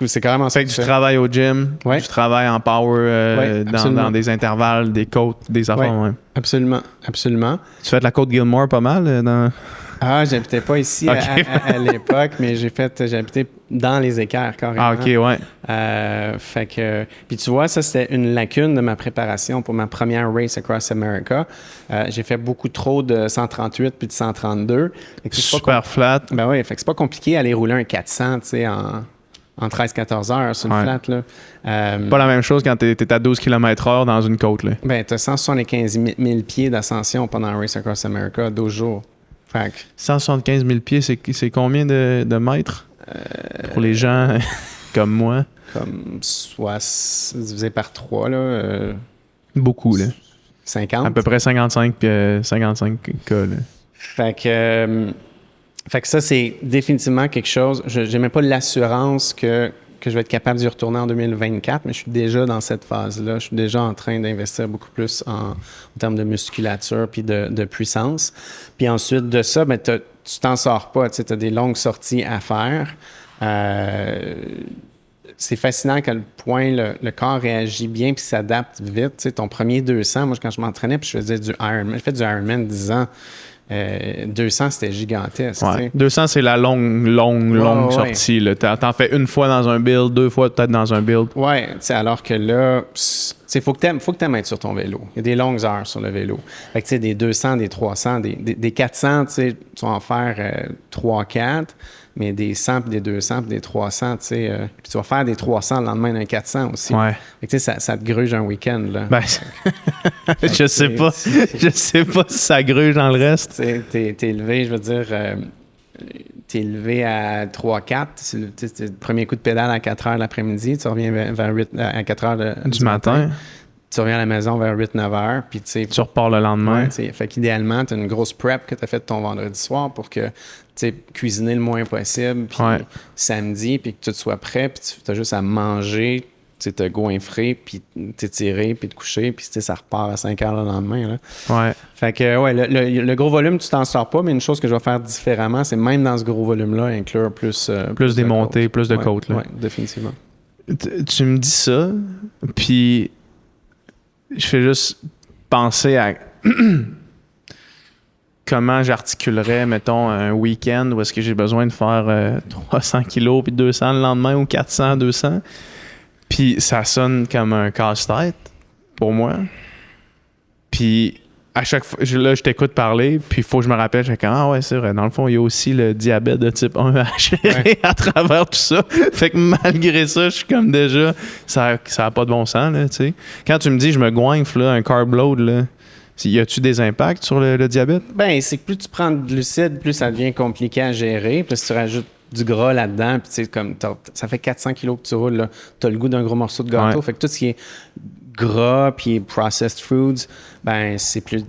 c'est carrément ça. Fait que tu travailles au gym, tu travailles en power dans des intervalles, des côtes, des affaires. Ouais. Absolument, absolument. Tu fais de la côte Gilmore pas mal dans... Ah, j'habitais pas ici à l'époque, mais j'habitais dans les équerres carrément. Ah, OK, ouais. Fait que... Puis tu vois, ça, c'était une lacune de ma préparation pour ma première Race Across America. J'ai fait beaucoup trop de 138 puis de 132. Super flat. Ben oui, fait que c'est pas compliqué d'aller rouler un 400, tu sais, en 13-14 heures sur une flat. Là. Pas la même chose quand t'es à 12 km/h dans une côte. Là. Ben, t'as 175 000 pieds d'ascension pendant Race Across America, 12 jours. Fait que... 175 000 pieds, c'est combien de mètres pour les gens comme moi? Comme soit divisé par 3, là. Beaucoup, là. 50. À peu près 55 cas, là. Fait que ça, c'est définitivement quelque chose. Je n'ai même pas l'assurance que je vais être capable d'y retourner en 2024, mais je suis déjà dans cette phase-là. Je suis déjà en train d'investir beaucoup plus en termes de musculature puis de puissance. Puis ensuite de ça, ben, tu t'en sors pas. Tu as des longues sorties à faire. C'est fascinant à quel point le corps réagit bien puis s'adapte vite. Tu sais, ton premier 200, moi, quand je m'entraînais puis je faisais du Ironman, j'ai fait du Ironman 10 ans. 200, c'était gigantesque. Ouais. 200, c'est la longue sortie. Là. T'en fais une fois dans un build, 2 fois peut-être dans un build. Oui, alors que là, il faut que tu aimes être sur ton vélo. Il y a des longues heures sur le vélo. Fait que, des 200, des 300, des 400, tu vas en faire 3-4, mais des 100, puis des 200, puis des 300, puis tu vas faire des 300 le lendemain d'un 400 aussi. Ouais. Fait que, ça te gruge un week-end. Là. Ben, je sais pas si ça gruge dans le reste. T'es élevé, je veux dire... t'es élevé à 3-4, c'est le premier coup de pédale à 4 heures l'après-midi, tu reviens à 4 heures du matin. Tu reviens à la maison vers 8-9 heures. Puis, tu repars le lendemain. Fait qu'idéalement, tu as une grosse prep que tu as faite ton vendredi soir pour que tu sais cuisiner le moins possible. Puis samedi, puis que tout soit prêt. Puis tu as juste à manger, te goinfrer, puis t'étirer, puis te coucher. Puis ça repart à 5 heures le lendemain. Là. Ouais. Fait que, le gros volume, tu t'en sors pas. Mais une chose que je vais faire différemment, c'est même dans ce gros volume-là, inclure plus des montées, plus de côtes. Oui, définitivement. Tu me dis ça, puis... Je fais juste penser à comment j'articulerais, mettons, un week-end où est-ce que j'ai besoin de faire 300 kilos puis 200 le lendemain ou 400, 200. Puis ça sonne comme un casse-tête pour moi. Puis à chaque fois, là, je t'écoute parler, puis il faut que je me rappelle, je fais comme, ah ouais, c'est vrai, dans le fond, il y a aussi le diabète de type 1 à gérer à travers tout ça. Fait que malgré ça, je suis comme déjà, ça a pas de bon sens, là, tu sais. Quand tu me dis, je me goinfre, là, un carb load, là, y a-tu des impacts sur le diabète? Ben, c'est que plus tu prends de glucides, plus ça devient compliqué à gérer. Puis si tu rajoutes du gras là-dedans, puis tu sais, comme ça fait 400 kilos que tu roules, là, t'as le goût d'un gros morceau de gâteau. Fait que tout ce qui est gras puis processed foods, ben c'est plus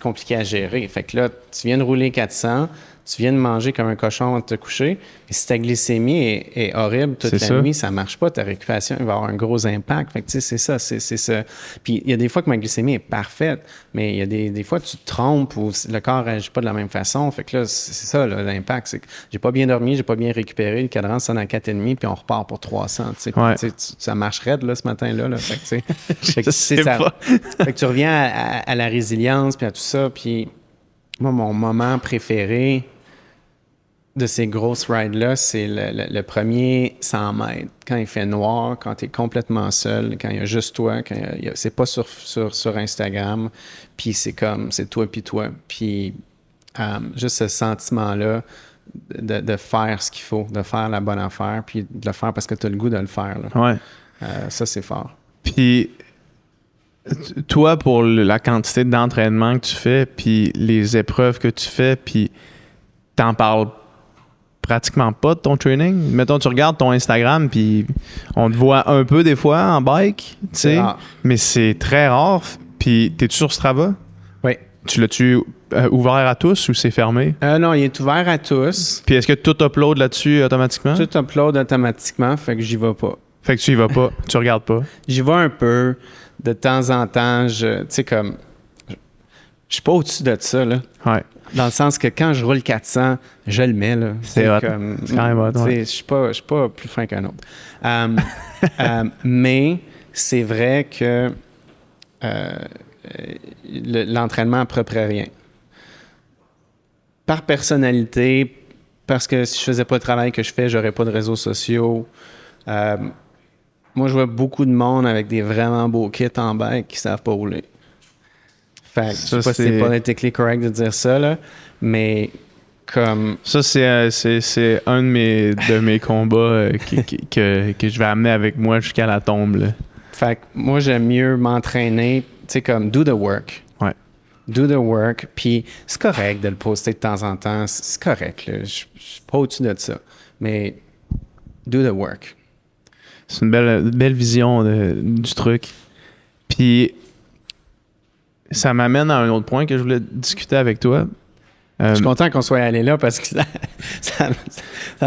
compliqué à gérer. Fait que là, tu viens de rouler 400, tu viens de manger comme un cochon avant de te coucher. Et si ta glycémie est horrible toute la nuit, ça marche pas. Ta récupération, il va avoir un gros impact. Fait que, tu sais, c'est ça. Puis, il y a des fois que ma glycémie est parfaite, mais il y a des fois tu te trompes ou le corps réagit pas de la même façon. Fait que là, c'est ça, là, l'impact. C'est que j'ai pas bien dormi, j'ai pas bien récupéré. Le cadran sonne à 4,5, puis on repart pour 300. Tu sais, ouais. Ça marche raide, là, ce matin-là. Là. Fait que, c'est ça. Fait que tu reviens à la résilience, puis à tout ça. Puis, moi, mon moment préféré de ces grosses rides-là, c'est le premier 100 mètres. Quand il fait noir, quand tu es complètement seul, quand il y a juste toi, c'est pas sur Instagram, puis c'est toi puis toi. Puis juste ce sentiment-là de faire ce qu'il faut, de faire la bonne affaire, puis de le faire parce que tu as le goût de le faire. Là. Ouais. Ça, c'est fort. Puis toi, pour la quantité d'entraînement que tu fais, puis les épreuves que tu fais, puis t'en parles pratiquement pas de ton training. Mettons, tu regardes ton Instagram, puis on te voit un peu des fois en bike, tu sais, mais c'est très rare. Puis, t'es-tu sur Strava? Oui. Tu l'as-tu ouvert à tous ou c'est fermé? Non, il est ouvert à tous. Puis, est-ce que tout upload là-dessus automatiquement? Tout upload automatiquement, fait que j'y vais pas. Fait que tu y vas pas, tu regardes pas? J'y vais un peu. De temps en temps, tu sais, comme... Je suis pas au-dessus de ça, là. Ouais. Dans le sens que quand je roule 400, je le mets, là. C'est hot. Comme, c'est quand même hot, ouais. Je suis pas plus fin qu'un autre. Mais c'est vrai que l'entraînement à peu près rien. Par personnalité, parce que si je faisais pas le travail que je fais, j'aurais pas de réseaux sociaux. Moi, je vois beaucoup de monde avec des vraiment beaux kits en bike qui savent pas rouler. Fait que je sais pas si c'est politiquely correct de dire ça, là, mais comme... Ça, c'est un de mes combats que je vais amener avec moi jusqu'à la tombe, là. Fait que moi, j'aime mieux m'entraîner, tu sais, comme do the work. Ouais. Do the work, puis c'est correct de le poster de temps en temps. C'est correct, là. Je suis pas au-dessus de ça. Mais do the work. C'est une belle vision du truc. Puis, ça m'amène à un autre point que je voulais discuter avec toi. Je suis content qu'on soit allé là parce que ça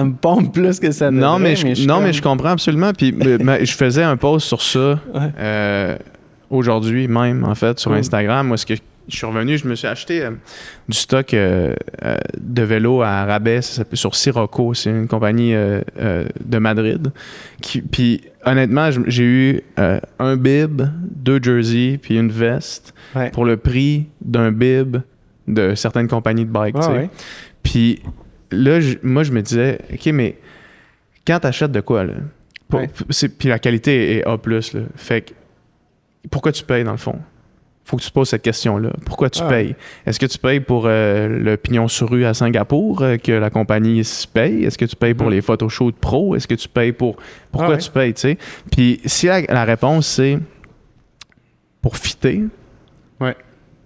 me pompe plus que ça devrait. Non, mais je comprends absolument. Puis, je faisais un post sur ça aujourd'hui même, en fait, sur Instagram. Où est-ce que je suis revenu, je me suis acheté du stock de vélo à rabais, ça s'appelle sur Sirocco, c'est une compagnie de Madrid. Puis honnêtement, j'ai eu un bib, 2 jerseys, puis une veste pour le prix d'un bib de certaines compagnies de bike. Puis là, moi, je me disais, OK, mais quand tu achètes de quoi, là? Puis la qualité est A+, là. Fait que pourquoi tu payes dans le fond? Faut que tu te poses cette question-là. Pourquoi tu payes? Est-ce que tu payes pour le pignon sur rue à Singapour que la compagnie paye? Est-ce que tu payes pour les photoshoots pro? Est-ce que tu payes pour... Pourquoi tu payes, tu sais? Puis si la réponse, c'est pour fitter,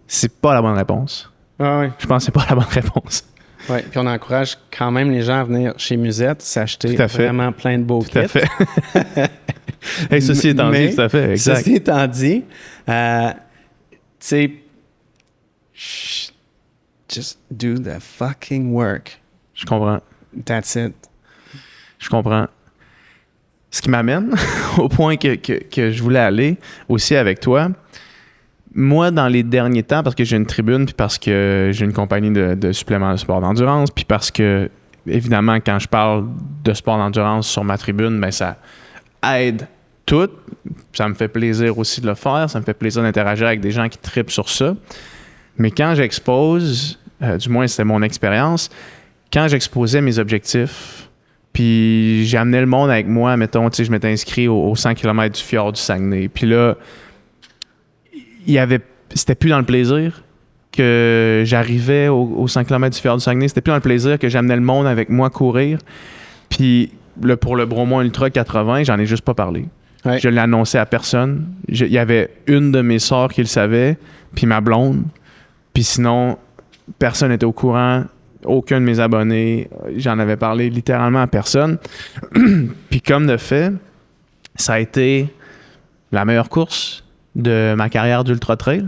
c'est pas la bonne réponse. Je pense que c'est pas la bonne réponse. Oui, puis on encourage quand même les gens à venir chez Musette, s'acheter vraiment plein de beaux kits. Tout à fait. Hey, ceci étant dit, tout à fait, exact. Ceci étant dit, tu sais, just do the fucking work. Je comprends. That's it. Je comprends. Ce qui m'amène au point que je voulais aller aussi avec toi. Moi, dans les derniers temps, parce que j'ai une tribune, puis parce que j'ai une compagnie de suppléments de sport d'endurance, puis parce que, évidemment, quand je parle de sport d'endurance sur ma tribune, ben ça aide tout. Ça me fait plaisir aussi de le faire. Ça me fait plaisir d'interagir avec des gens qui trippent sur ça. Mais quand j'expose, du moins c'était mon expérience, quand j'exposais mes objectifs, puis j'amenais le monde avec moi, mettons, tu sais, je m'étais inscrit au 100 km du fjord du Saguenay. Puis là, c'était plus dans le plaisir que j'arrivais au 100 km du fjord du Saguenay. C'était plus dans le plaisir que j'amenais le monde avec moi courir. Puis là, pour le Bromont Ultra 80, j'en ai juste pas parlé. Ouais. Je l'ai annoncé à personne. Il y avait une de mes sœurs qui le savait, puis ma blonde. Puis sinon, personne n'était au courant. Aucun de mes abonnés. J'en avais parlé littéralement à personne. Puis comme de fait, ça a été la meilleure course de ma carrière d'ultra trail.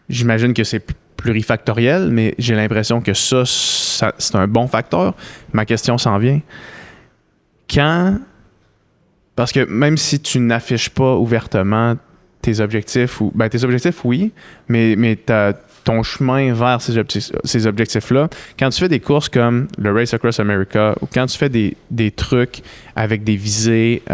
J'imagine que c'est plurifactoriel, mais j'ai l'impression que ça, c'est un bon facteur. Ma question s'en vient. Parce que même si tu n'affiches pas ouvertement tes objectifs, tes objectifs, oui, mais ton chemin vers ces objectifs-là, quand tu fais des courses comme le Race Across America ou quand tu fais des trucs avec des visées,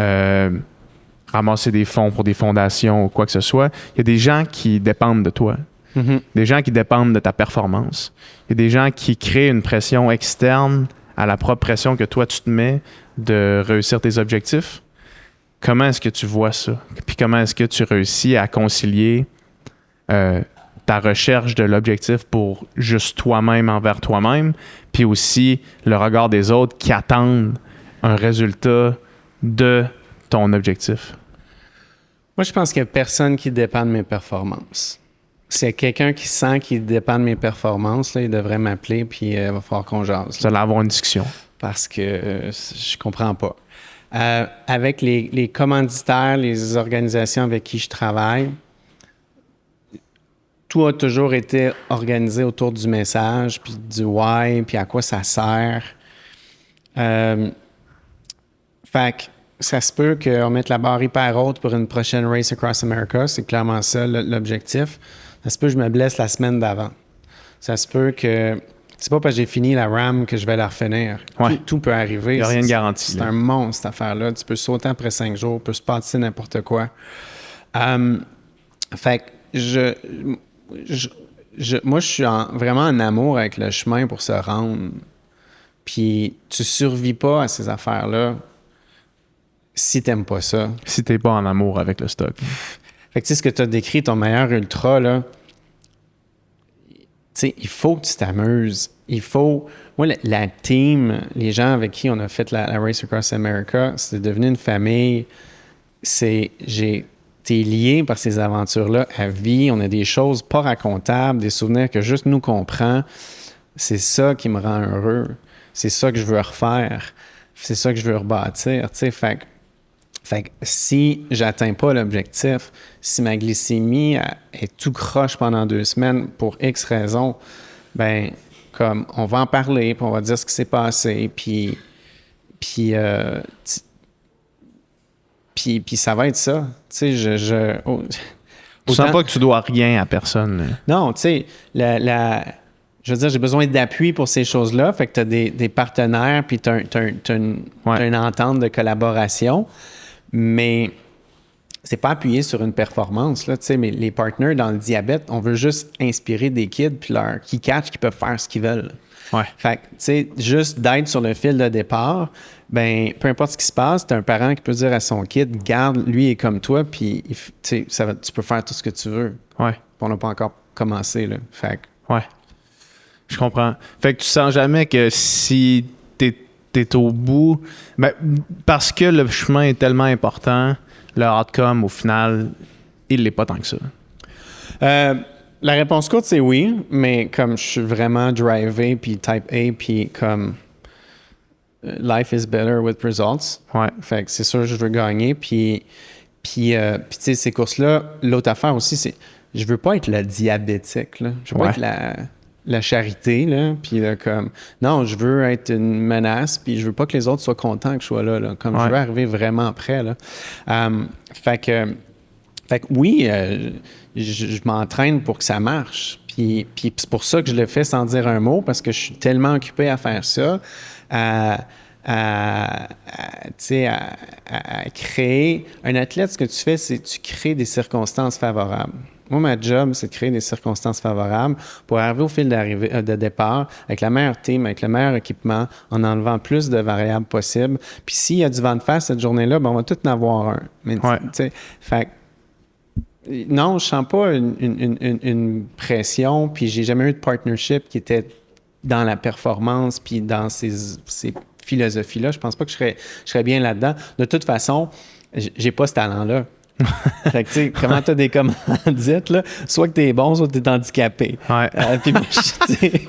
ramasser des fonds pour des fondations ou quoi que ce soit, il y a des gens qui dépendent de toi. Mm-hmm. Des gens qui dépendent de ta performance. Il y a des gens qui créent une pression externe à la propre pression que toi, tu te mets de réussir tes objectifs. Comment est-ce que tu vois ça? Puis comment est-ce que tu réussis à concilier ta recherche de l'objectif pour juste toi-même envers toi-même, puis aussi le regard des autres qui attendent un résultat de ton objectif? Moi, je pense qu'il n'y a personne qui dépend de mes performances. S'il y a quelqu'un qui sent qu'il dépend de mes performances, là, il devrait m'appeler, puis il va falloir qu'on jase. Vous allez avoir une discussion. Parce que je comprends pas. Avec les commanditaires, les organisations avec qui je travaille, tout a toujours été organisé autour du message, puis du why, puis à quoi ça sert. Fait que ça se peut qu'on mette la barre hyper haute pour une prochaine Race Across America. C'est clairement ça l'objectif. Ça se peut que je me blesse la semaine d'avant. Ça se peut que... C'est pas parce que j'ai fini la RAM que je vais la refinir. Ouais. Tout peut arriver. Il n'y a rien de garanti. C'est un monstre, cette affaire-là. Tu peux sauter après 5 jours, peut se passer n'importe quoi. Fait que moi, je suis vraiment en amour avec le chemin pour se rendre. Puis tu survis pas à ces affaires-là si t'aimes pas ça. Si t'es pas en amour avec le stock. Fait que tu sais, ce que tu as décrit, ton meilleur ultra, là, tu sais, il faut que tu t'amuses. Il faut... Moi, la team, les gens avec qui on a fait la Race Across America, c'est devenu une famille. T'es lié par ces aventures-là à vie. On a des choses pas racontables, des souvenirs que juste nous comprend. C'est ça qui me rend heureux. C'est ça que je veux refaire. C'est ça que je veux rebâtir. Tu sais, fait que si j'atteins pas l'objectif, si ma glycémie est tout croche pendant 2 semaines pour X raisons, ben comme on va en parler, puis on va dire ce qui s'est passé, puis ça va être ça. Tu sais, Tu sens pas que tu dois rien à personne. Non, tu sais, je veux dire, j'ai besoin d'appui pour ces choses-là. Fait que tu as des partenaires, puis tu as une entente de collaboration. Mais c'est pas appuyé sur une performance, là, tu sais, mais les partners dans le diabète, on veut juste inspirer des kids puis qui catchent, qui peuvent faire ce qu'ils veulent. Ouais. Fait que, tu sais, juste d'être sur le fil de départ, ben peu importe ce qui se passe, t'as un parent qui peut dire à son kid, garde, lui est comme toi, puis tu sais, tu peux faire tout ce que tu veux. Ouais. Puis on n'a pas encore commencé, là. Fait que... Ouais. Je comprends. Fait que tu sens jamais que si t'es au bout, ben, parce que le chemin est tellement important, le outcome, au final, il l'est pas tant que ça. La réponse courte, c'est oui, mais comme je suis vraiment drivé, puis type A, puis comme life is better with results. Ouais. Fait que c'est sûr que je veux gagner, puis tu sais, ces courses-là, l'autre affaire aussi, c'est je veux pas être le diabétique, là. Je veux pas être la charité, là, puis là, comme... Non, je veux être une menace, puis je veux pas que les autres soient contents que je sois là, comme je veux arriver vraiment près, là. Fait que oui, je m'entraîne pour que ça marche. Puis c'est pour ça que je le fais sans dire un mot, parce que je suis tellement occupé à faire ça, à créer... Un athlète, ce que tu fais, c'est tu crées des circonstances favorables. Moi, ma job, c'est de créer des circonstances favorables pour arriver au fil de départ avec la meilleure team, avec le meilleur équipement, en enlevant plus de variables possibles. Puis s'il y a du vent de face cette journée-là, ben, on va tout en avoir un. Mais tu sais, fait non, je sens pas une pression, puis j'ai jamais eu de partnership qui était dans la performance, puis dans ces philosophies-là. Je pense pas que je serais bien là-dedans. De toute façon, j'ai pas ce talent-là. Fait que, tu sais, comment t'as des commandites, là? Soit que t'es bon, soit que t'es handicapé. Ouais. Puis moi,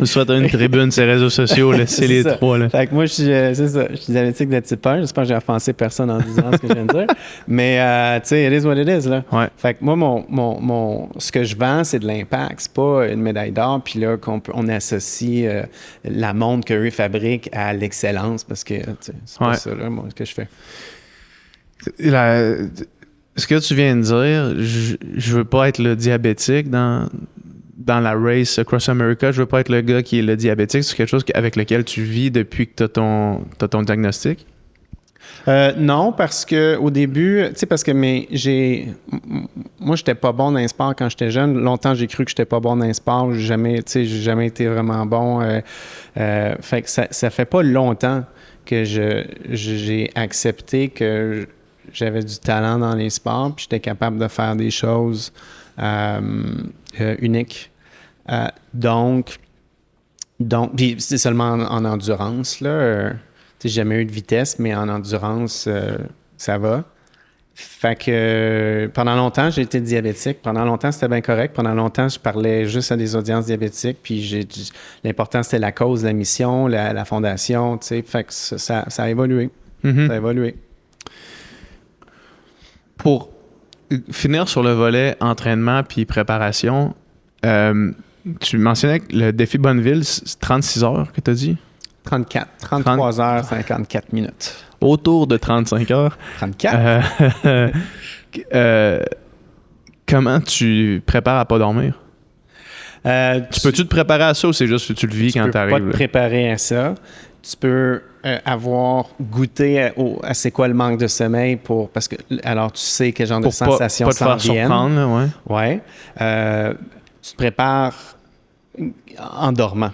Soit t'as une tribune sur les réseaux sociaux, là, c'est les ça. trois. Là. Fait que moi, c'est ça. Je suis diabétique de type 1. J'espère que j'ai offensé personne en disant ce que je viens de dire. Mais, tu sais, it is what it is, là. Ouais. Fait que moi, ce que je vends, c'est de l'impact. C'est pas une médaille d'or, puis là, on associe la montre qu'eux fabriquent à l'excellence, parce que, tu sais, c'est pas ça, là, moi, ce que je fais. Ce que tu viens de dire, je veux pas être le diabétique dans la race Across America. Je veux pas être le gars qui est le diabétique. C'est quelque chose avec lequel tu vis depuis que t'as ton diagnostic? Non, parce que au début, tu sais, parce que moi, j'étais pas bon dans les sports quand j'étais jeune. Longtemps, j'ai cru que j'étais pas bon dans les sports. J'ai jamais été vraiment bon. Fait que ça fait pas longtemps que j'ai accepté que j'avais du talent dans les sports, puis j'étais capable de faire des choses uniques. Donc, puis c'est seulement en endurance, là. J'ai jamais eu de vitesse, mais en endurance, ça va. Fait que pendant longtemps, j'ai été diabétique. Pendant longtemps, c'était bien correct. Pendant longtemps, je parlais juste à des audiences diabétiques. Puis l'important, c'était la cause, la mission, la fondation. Tu sais, fait que ça a évolué. Mm-hmm. Ça a évolué. Pour finir sur le volet entraînement puis préparation, tu mentionnais que le défi Bonneville, c'est 36 heures que tu as dit? 33 heures, 54 minutes. Autour de 35 heures. 34? Comment tu prépares à pas dormir? Tu peux-tu te préparer à ça ou c'est juste que tu le vis quand tu arrives? Tu peux pas te préparer à ça. Tu peux avoir goûté à c'est quoi le manque de sommeil parce que alors tu sais quel genre de sensations s'en viennent. Pas te faire surprendre, là, ouais. Ouais. Tu te prépares en dormant.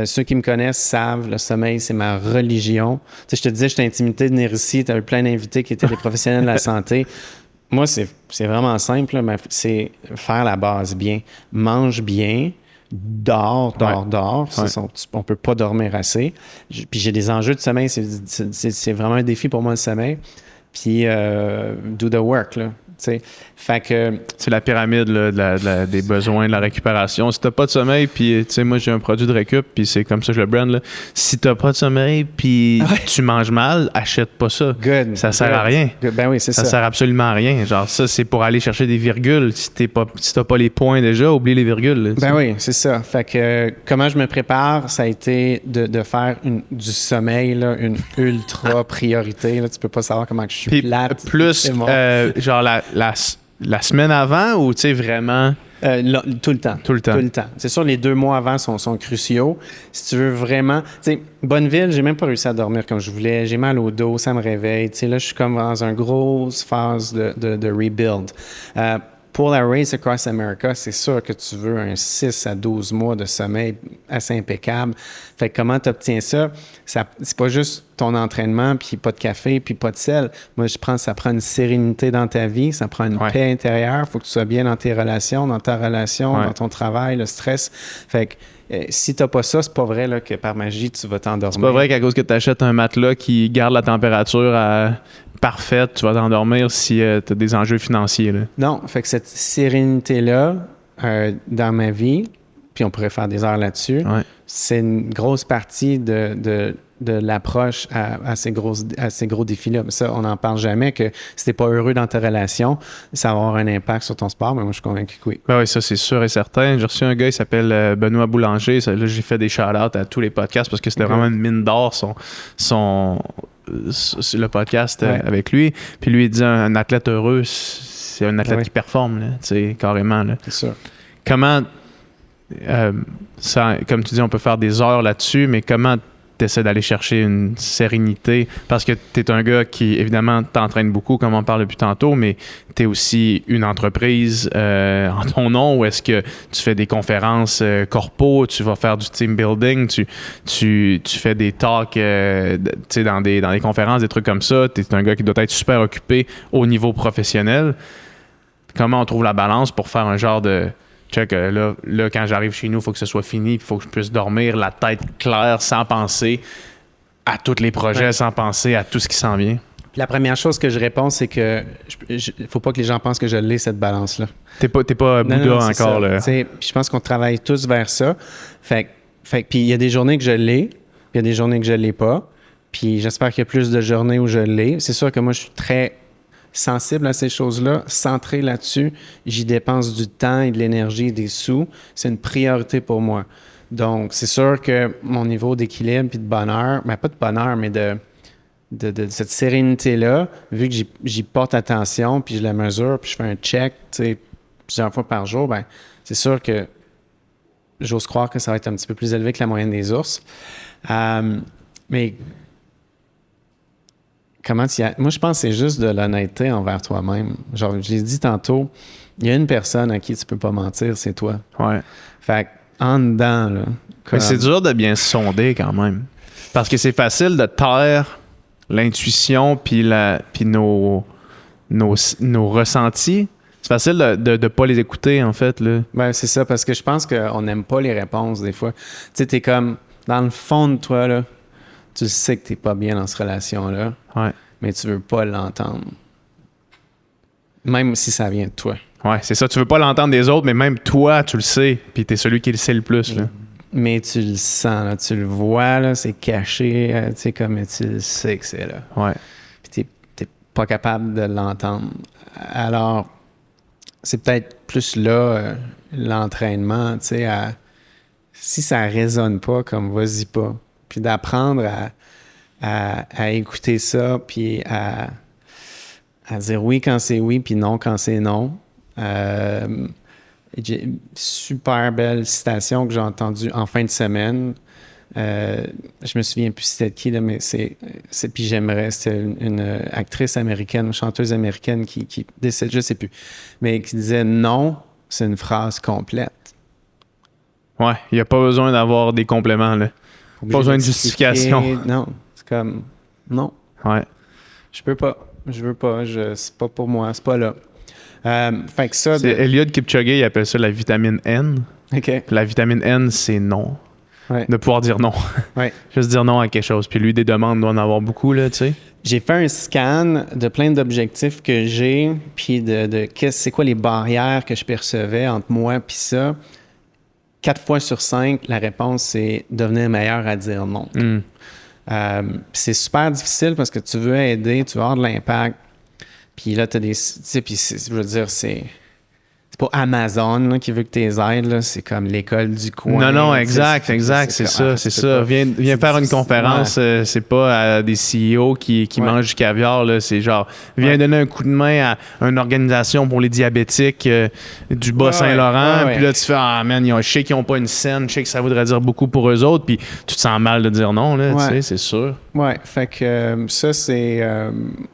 Ceux qui me connaissent savent, le sommeil, c'est ma religion. Tu sais, je te disais, j'étais intimidé de venir ici, tu avais plein d'invités qui étaient des professionnels de la santé. Moi, c'est vraiment simple, mais c'est faire la base bien. Mange bien, dors. Ouais. On peut pas dormir assez. Puis j'ai des enjeux de sommeil, c'est vraiment un défi pour moi, le sommeil. Puis do the work, là. T'sais. Fait que c'est la pyramide là, des besoins de la récupération. Si t'as pas de sommeil, puis tu sais, moi j'ai un produit de récup, puis c'est comme ça que je le brand là. Si t'as pas de sommeil, puis tu manges mal, achète pas ça. Ça sert à rien. Ben oui, c'est ça. Ça sert absolument à rien. Genre ça, c'est pour aller chercher des virgules. Si t'as pas les points déjà, oublie les virgules. Là, ben oui, c'est ça. Fait que comment je me prépare, ça a été de faire du sommeil là, une ultra priorité. Là. Tu peux pas savoir comment je suis plate. Plus genre la semaine avant ou tu sais vraiment? Tout le temps. Tout le temps. C'est sûr, les 2 mois avant sont cruciaux. Si tu veux vraiment... Tu sais, Bonneville, j'ai même pas réussi à dormir comme je voulais. J'ai mal au dos, ça me réveille. Tu sais, là, je suis comme dans une grosse phase de rebuild. Pour la Race Across America, c'est sûr que tu veux un 6 à 12 mois de sommeil assez impeccable. Fait que comment tu obtiens ça? C'est pas juste ton entraînement, puis pas de café, puis pas de sel. Moi, ça prend une sérénité dans ta vie, ça prend une paix intérieure. Il faut que tu sois bien dans tes relations, dans ta relation, dans ton travail, le stress. Fait que si t'as pas ça, c'est pas vrai là, que par magie, tu vas t'endormir. C'est pas vrai qu'à cause que tu achètes un matelas qui garde la température parfaite, tu vas t'endormir si tu as des enjeux financiers. Là. Non, fait que cette sérénité-là, dans ma vie, puis on pourrait faire des heures là-dessus, c'est une grosse partie de l'approche à ces gros défis-là. Ça, on n'en parle jamais, que si t'es pas heureux dans ta relation, ça va avoir un impact sur ton sport, mais moi, je suis convaincu que oui. Ben oui, ça, c'est sûr et certain. J'ai reçu un gars, il s'appelle Benoît Boulanger. Là, j'ai fait des shout-outs à tous les podcasts parce que c'était vraiment une mine d'or, le podcast avec lui. Puis lui, il dit un athlète heureux, c'est un athlète qui performe, là, carrément. Là. C'est sûr. Comment, comme tu dis, on peut faire des heures là-dessus, mais comment tu essaies d'aller chercher une sérénité? Parce que tu es un gars qui, évidemment, t'entraîne beaucoup, comme on parle depuis tantôt, mais tu es aussi une entreprise en ton nom, ou est-ce que tu fais des conférences corpo, tu vas faire du team building, tu fais des talks dans des conférences, des trucs comme ça. Tu es un gars qui doit être super occupé au niveau professionnel. Comment on trouve la balance pour faire un genre de... Check, là, quand j'arrive chez nous, il faut que ce soit fini, il faut que je puisse dormir la tête claire, sans penser à tous les projets, sans penser à tout ce qui s'en vient. Puis la première chose que je réponds, c'est que faut pas que les gens pensent que je l'ai, cette balance-là. T'es pas Bouddha non, encore, là. Puis je pense qu'on travaille tous vers ça. Fait puis il y a des journées que je l'ai, puis il y a des journées que je l'ai pas. Puis j'espère qu'il y a plus de journées où je l'ai. C'est sûr que moi, je suis très sensible à ces choses-là, centré là-dessus. J'y dépense du temps et de l'énergie et des sous. C'est une priorité pour moi. Donc, c'est sûr que mon niveau d'équilibre puis de bonheur, ben pas de bonheur, mais de cette sérénité-là, vu que j'y porte attention, puis je la mesure, puis je fais un check, tu sais, plusieurs fois par jour, ben c'est sûr que j'ose croire que ça va être un petit peu plus élevé que la moyenne des ours. Mais moi, je pense que c'est juste de l'honnêteté envers toi-même. Genre, je l'ai dit tantôt, il y a une personne à qui tu peux pas mentir, c'est toi. Ouais. Fait en dedans, là. Mais c'est dur de bien se sonder quand même. Parce que c'est facile de taire l'intuition puis nos ressentis. C'est facile de ne pas les écouter, en fait, là. Ben, c'est ça, parce que je pense qu'on n'aime pas les réponses, des fois. Tu sais, t'es comme, dans le fond de toi, là, tu sais que t'es pas bien dans cette relation-là, ouais. Mais tu veux pas l'entendre. Même si ça vient de toi. Ouais, c'est ça. Tu veux pas l'entendre des autres, mais même toi, tu le sais, puis t'es celui qui le sait le plus, là. Mais tu le sens, là, tu le vois, là, c'est caché, tu sais, comme tu le sais que c'est là. Ouais. Puis t'es pas capable de l'entendre. Alors, c'est peut-être plus là l'entraînement, tu sais, si ça résonne pas, comme vas-y pas. Puis d'apprendre à écouter ça, puis à dire oui quand c'est oui, puis non quand c'est non. J'ai une super belle citation que j'ai entendue en fin de semaine. Je me souviens plus c'était qui, là, mais puis j'aimerais, c'était une actrice américaine, une chanteuse américaine qui décède, je sais plus, mais qui disait non, c'est une phrase complète. Ouais, il n'y a pas besoin d'avoir des compléments, là. Pas besoin de justification. Non, c'est comme non. Ouais. Je veux pas, c'est pas pour moi, c'est pas là. Fait que ça. Eliud Kipchoge, il appelle ça la vitamine N. OK. La vitamine N, c'est non. Ouais. De pouvoir dire non. Ouais. Juste dire non à quelque chose. Puis lui, des demandes doit en avoir beaucoup, là, tu sais. J'ai fait un scan de plein d'objectifs que j'ai, puis c'est quoi les barrières que je percevais entre moi puis ça. 4 fois sur 5, la réponse, c'est devenir meilleur à dire non. C'est super difficile parce que tu veux aider, tu veux avoir de l'impact. Puis là, tu as des... Tu sais, puis je veux dire, c'est pas Amazon là, qui veut que tu les aides, là. C'est comme l'école du coin. Non, exact, c'est ça. Viens faire une conférence, c'est pas à des CEO qui mangent du caviar, là. C'est genre, viens donner un coup de main à une organisation pour les diabétiques du Bas-Saint-Laurent, puis là, tu fais, ah man, je sais qu'ils n'ont pas une scène, je sais que ça voudrait dire beaucoup pour eux autres, puis tu te sens mal de dire non, là, tu sais, c'est sûr. Ouais, fait que ça, c'est...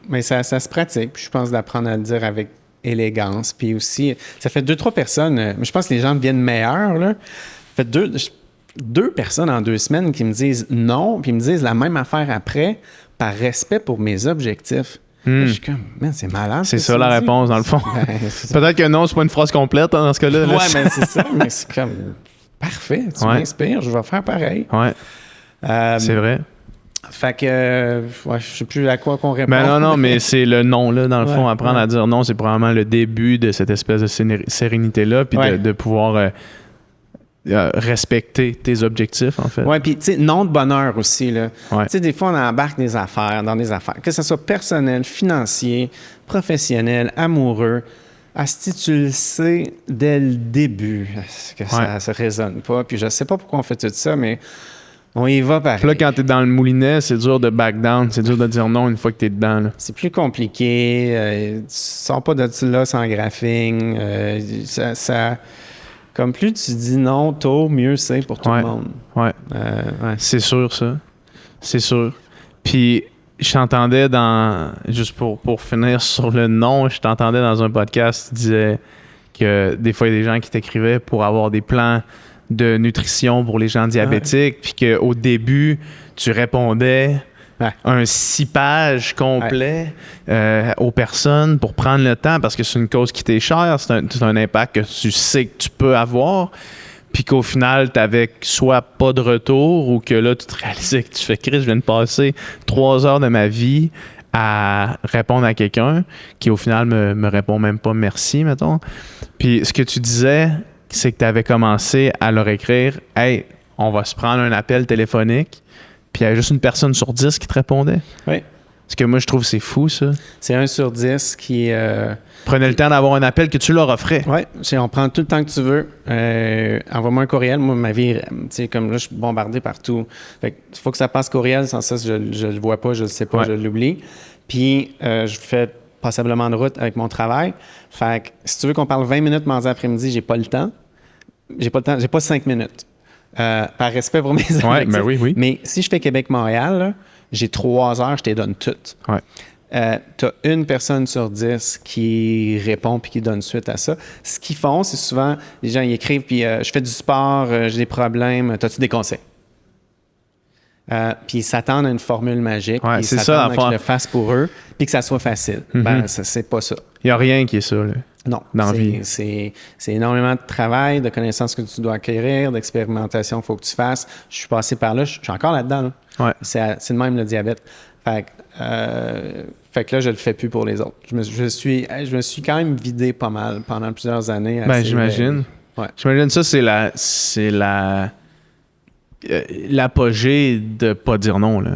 mais ça se pratique, puis je pense d'apprendre à le dire avec élégance. Puis aussi, ça fait 2-3 personnes, je pense que les gens deviennent meilleurs, là. Ça fait 2 personnes en 2 semaines qui me disent non, puis ils me disent la même affaire après, par respect pour mes objectifs. Là, je suis comme, man, c'est malade. C'est ça la réponse, dans le fond. Peut-être que non, c'est pas une phrase complète, hein, dans ce cas-là. Ouais, mais c'est ça, mais c'est comme, parfait, tu m'inspires, je vais faire pareil. Ouais, c'est vrai. Fait que, je sais plus à quoi qu'on répond. Ben non, mais c'est le non, là, dans le fond. Apprendre à dire non, c'est probablement le début de cette espèce de sérénité-là, puis de pouvoir respecter tes objectifs, en fait. Oui, puis, tu sais, non de bonheur aussi, là. Ouais. Tu sais, des fois, on embarque dans des affaires, que ce soit personnel, financier, professionnel, amoureux. Asti, tu le sais dès le début que ça ne résonne pas. Puis je sais pas pourquoi on fait tout ça, mais on y va pareil. Là, quand t'es dans le moulinet, c'est dur de back down. C'est dur de dire non une fois que t'es dedans. Là. C'est plus compliqué. Tu sors pas de là sans graphing. Ça, comme plus tu dis non tôt, mieux c'est pour tout le monde. Ouais. C'est sûr, ça. C'est sûr. Puis, je t'entendais juste pour finir sur le non, je t'entendais dans un podcast, tu disais que des fois, il y a des gens qui t'écrivaient pour avoir des plans de nutrition pour les gens diabétiques, puis qu'au début, tu répondais un 6 pages complet aux personnes pour prendre le temps, parce que c'est une cause qui t'est chère, c'est un impact que tu sais que tu peux avoir, puis qu'au final, tu n'avais soit pas de retour ou que là, tu te réalisais que tu fais Chris, je viens de passer 3 heures de ma vie à répondre à quelqu'un qui, au final, me répond même pas merci, mettons. Puis ce que tu disais, c'est que tu avais commencé à leur écrire « Hey, on va se prendre un appel téléphonique. » Puis il y avait juste une personne sur 10 qui te répondait. Oui. Parce que moi, je trouve que c'est fou, ça. C'est 1 sur 10 qui... Prenez le temps d'avoir un appel que tu leur offrais. Oui, on prend tout le temps que tu veux. Envoie-moi un courriel. Moi, ma vie, tu sais, comme là, je suis bombardé partout. Fait que il faut que ça passe courriel. Sans ça, je le vois pas, je le sais pas, je l'oublie. Puis, je fais passablement de route avec mon travail. Fait que si tu veux qu'on parle 20 minutes mardi après-midi, j'ai pas le temps. J'ai pas 5 minutes. Par respect pour mes objectifs. Ouais, ben oui. Mais si je fais Québec-Montréal, là, j'ai 3 heures, je te les donne toutes. Ouais. Tu as une personne sur 10 qui répond puis qui donne suite à ça. Ce qu'ils font, c'est souvent, les gens ils écrivent, puis je fais du sport, j'ai des problèmes, as-tu des conseils? Puis ils s'attendent à une formule magique, Ouais, puis c'est ils s'attendent à que je ça, le fasse pour eux, puis que ça soit facile. Ben, c'est pas ça. Il n'y a rien qui est ça, là. Non, dans la vie. c'est énormément de travail, de connaissances que tu dois acquérir, d'expérimentation qu'il faut que tu fasses. Je suis passé par là, je suis encore là-dedans. Là. Ouais. C'est de même le diabète. Fait que là, je le fais plus pour les autres. Je me suis quand même vidé pas mal pendant plusieurs années. Ben, j'imagine. Ouais. J'imagine ça, c'est l'apogée de pas dire non, là.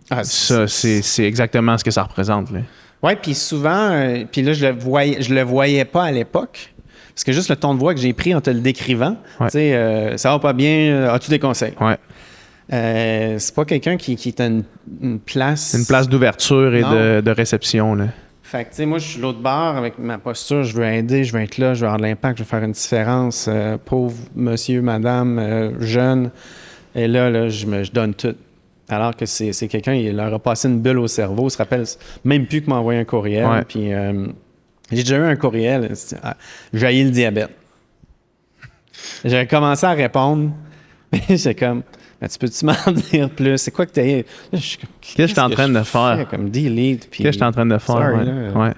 Ah, Ça, c'est exactement ce que ça représente, là. Oui, puis souvent, puis là, je le voyais pas à l'époque. Parce que juste le ton de voix que j'ai pris en te le décrivant, tu sais, ça va pas bien, as-tu des conseils? Ouais. C'est pas quelqu'un qui t'a une place. Une place d'ouverture et de réception, là. Fait que, tu sais, moi, je suis l'autre bord avec ma posture, je veux aider, je veux être là, je veux avoir de l'impact, je veux faire une différence. Pauvre monsieur, madame, jeune. Et là, je donne tout. Alors que c'est quelqu'un, il leur a passé une bulle au cerveau, il se rappelle même plus que m'envoyer un courriel. Ouais. Puis j'ai déjà eu un courriel, j'ai haï le diabète. J'avais commencé à répondre, mais j'étais comme, tu peux-tu m'en dire plus? C'est quoi que tu as... Qu'est-ce que je suis en train de faire? Comme delete. Qu'est-ce que je suis en train de faire? Sorry,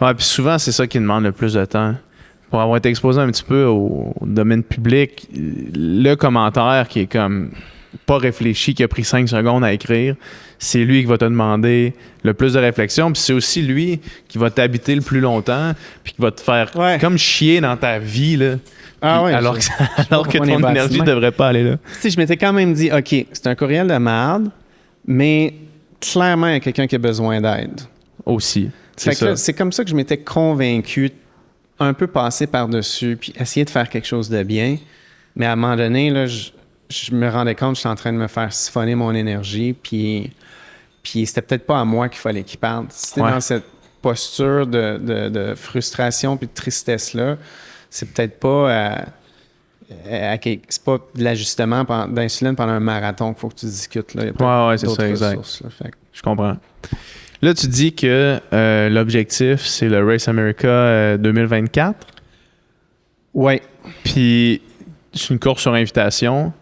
ouais, puis souvent, c'est ça qui demande le plus de temps. Pour avoir été exposé un petit peu au domaine public, le commentaire qui est comme pas réfléchi, qui a pris 5 secondes à écrire, c'est lui qui va te demander le plus de réflexion, puis c'est aussi lui qui va t'habiter le plus longtemps, puis qui va te faire comme chier dans ta vie, là. Ah ouais, alors que ton énergie ne devrait pas aller là. Tu sais, je m'étais quand même dit, OK, c'est un courriel de merde, mais clairement, il y a quelqu'un qui a besoin d'aide. Aussi, c'est ça. C'est comme ça que je m'étais convaincu, un peu passer par-dessus, puis essayer de faire quelque chose de bien. Mais à un moment donné, là, je me rendais compte que j'étais en train de me faire siphonner mon énergie, puis c'était peut-être pas à moi qu'il fallait qu'il parle. C'était dans cette posture de frustration puis de tristesse-là, c'est peut-être pas c'est pas de l'ajustement d'insuline pendant un marathon qu'il faut que tu discutes. Là. Ouais, c'est ça, exact. Ressources, là, je comprends. Là, tu dis que l'objectif, c'est le Race America 2024. Oui. Puis, c'est une course sur invitation.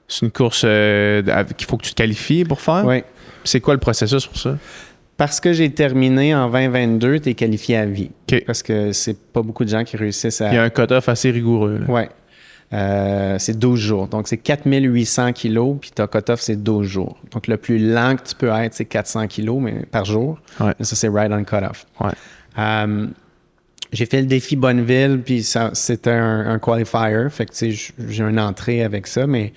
C'est une course qu'il faut que tu te qualifies pour faire. Oui. C'est quoi le processus pour ça? Parce que j'ai terminé en 2022, tu es qualifié à vie. Okay. Parce que c'est pas beaucoup de gens qui réussissent à... Il y a un cut-off assez rigoureux. Oui. C'est 12 jours. Donc, c'est 4800 kilos, puis ton cut-off, c'est 12 jours. Donc, le plus lent que tu peux être, c'est 400 kilos par jour. Ouais. Ça, c'est right on cut-off. Ouais. J'ai fait le défi Bonneville, puis c'était un qualifier. Fait que, tu sais, j'ai une entrée avec ça. Mais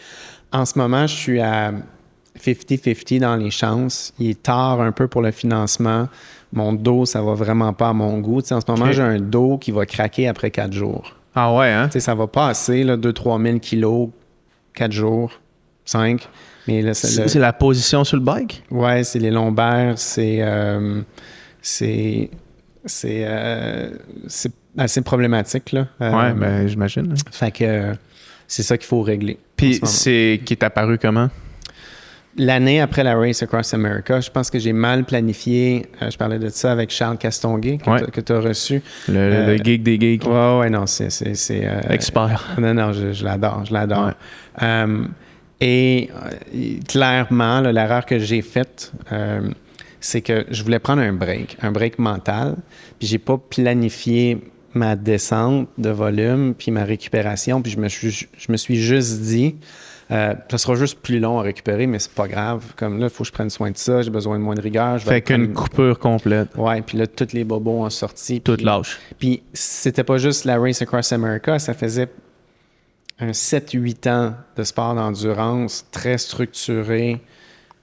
en ce moment, je suis à 50-50 dans les chances. Il est tard un peu pour le financement. Mon dos, ça va vraiment pas à mon goût. Tu sais, en ce moment, j'ai un dos qui va craquer après 4 jours. Ah ouais, hein? Tu sais, ça va passer, 2-3 000 kilos, 4 jours, 5. Mais là, c'est la position sur le bike? Ouais, c'est les lombaires, c'est assez problématique, là. Ouais, ben j'imagine. Fait que c'est ça qu'il faut régler. Puis c'est qui est apparu comment? L'année après la Race Across America, je pense que j'ai mal planifié. Je parlais de ça avec Charles Castonguay que tu as reçu. Le geek des geeks. Ouais, non, c'est expert. Non, je l'adore. Ouais. Et clairement, là, l'erreur que j'ai faite, c'est que je voulais prendre un break mental, puis j'ai pas planifié ma descente de volume puis ma récupération. Puis je me suis juste dit, ça sera juste plus long à récupérer, mais c'est pas grave. Comme là, il faut que je prenne soin de ça, j'ai besoin de moins de rigueur. Fait qu'une coupure complète. Ouais, puis là, tous les bobos ont sorti. Tout lâche. Puis c'était pas juste la Race Across America, ça faisait un 7-8 ans de sport d'endurance très structuré,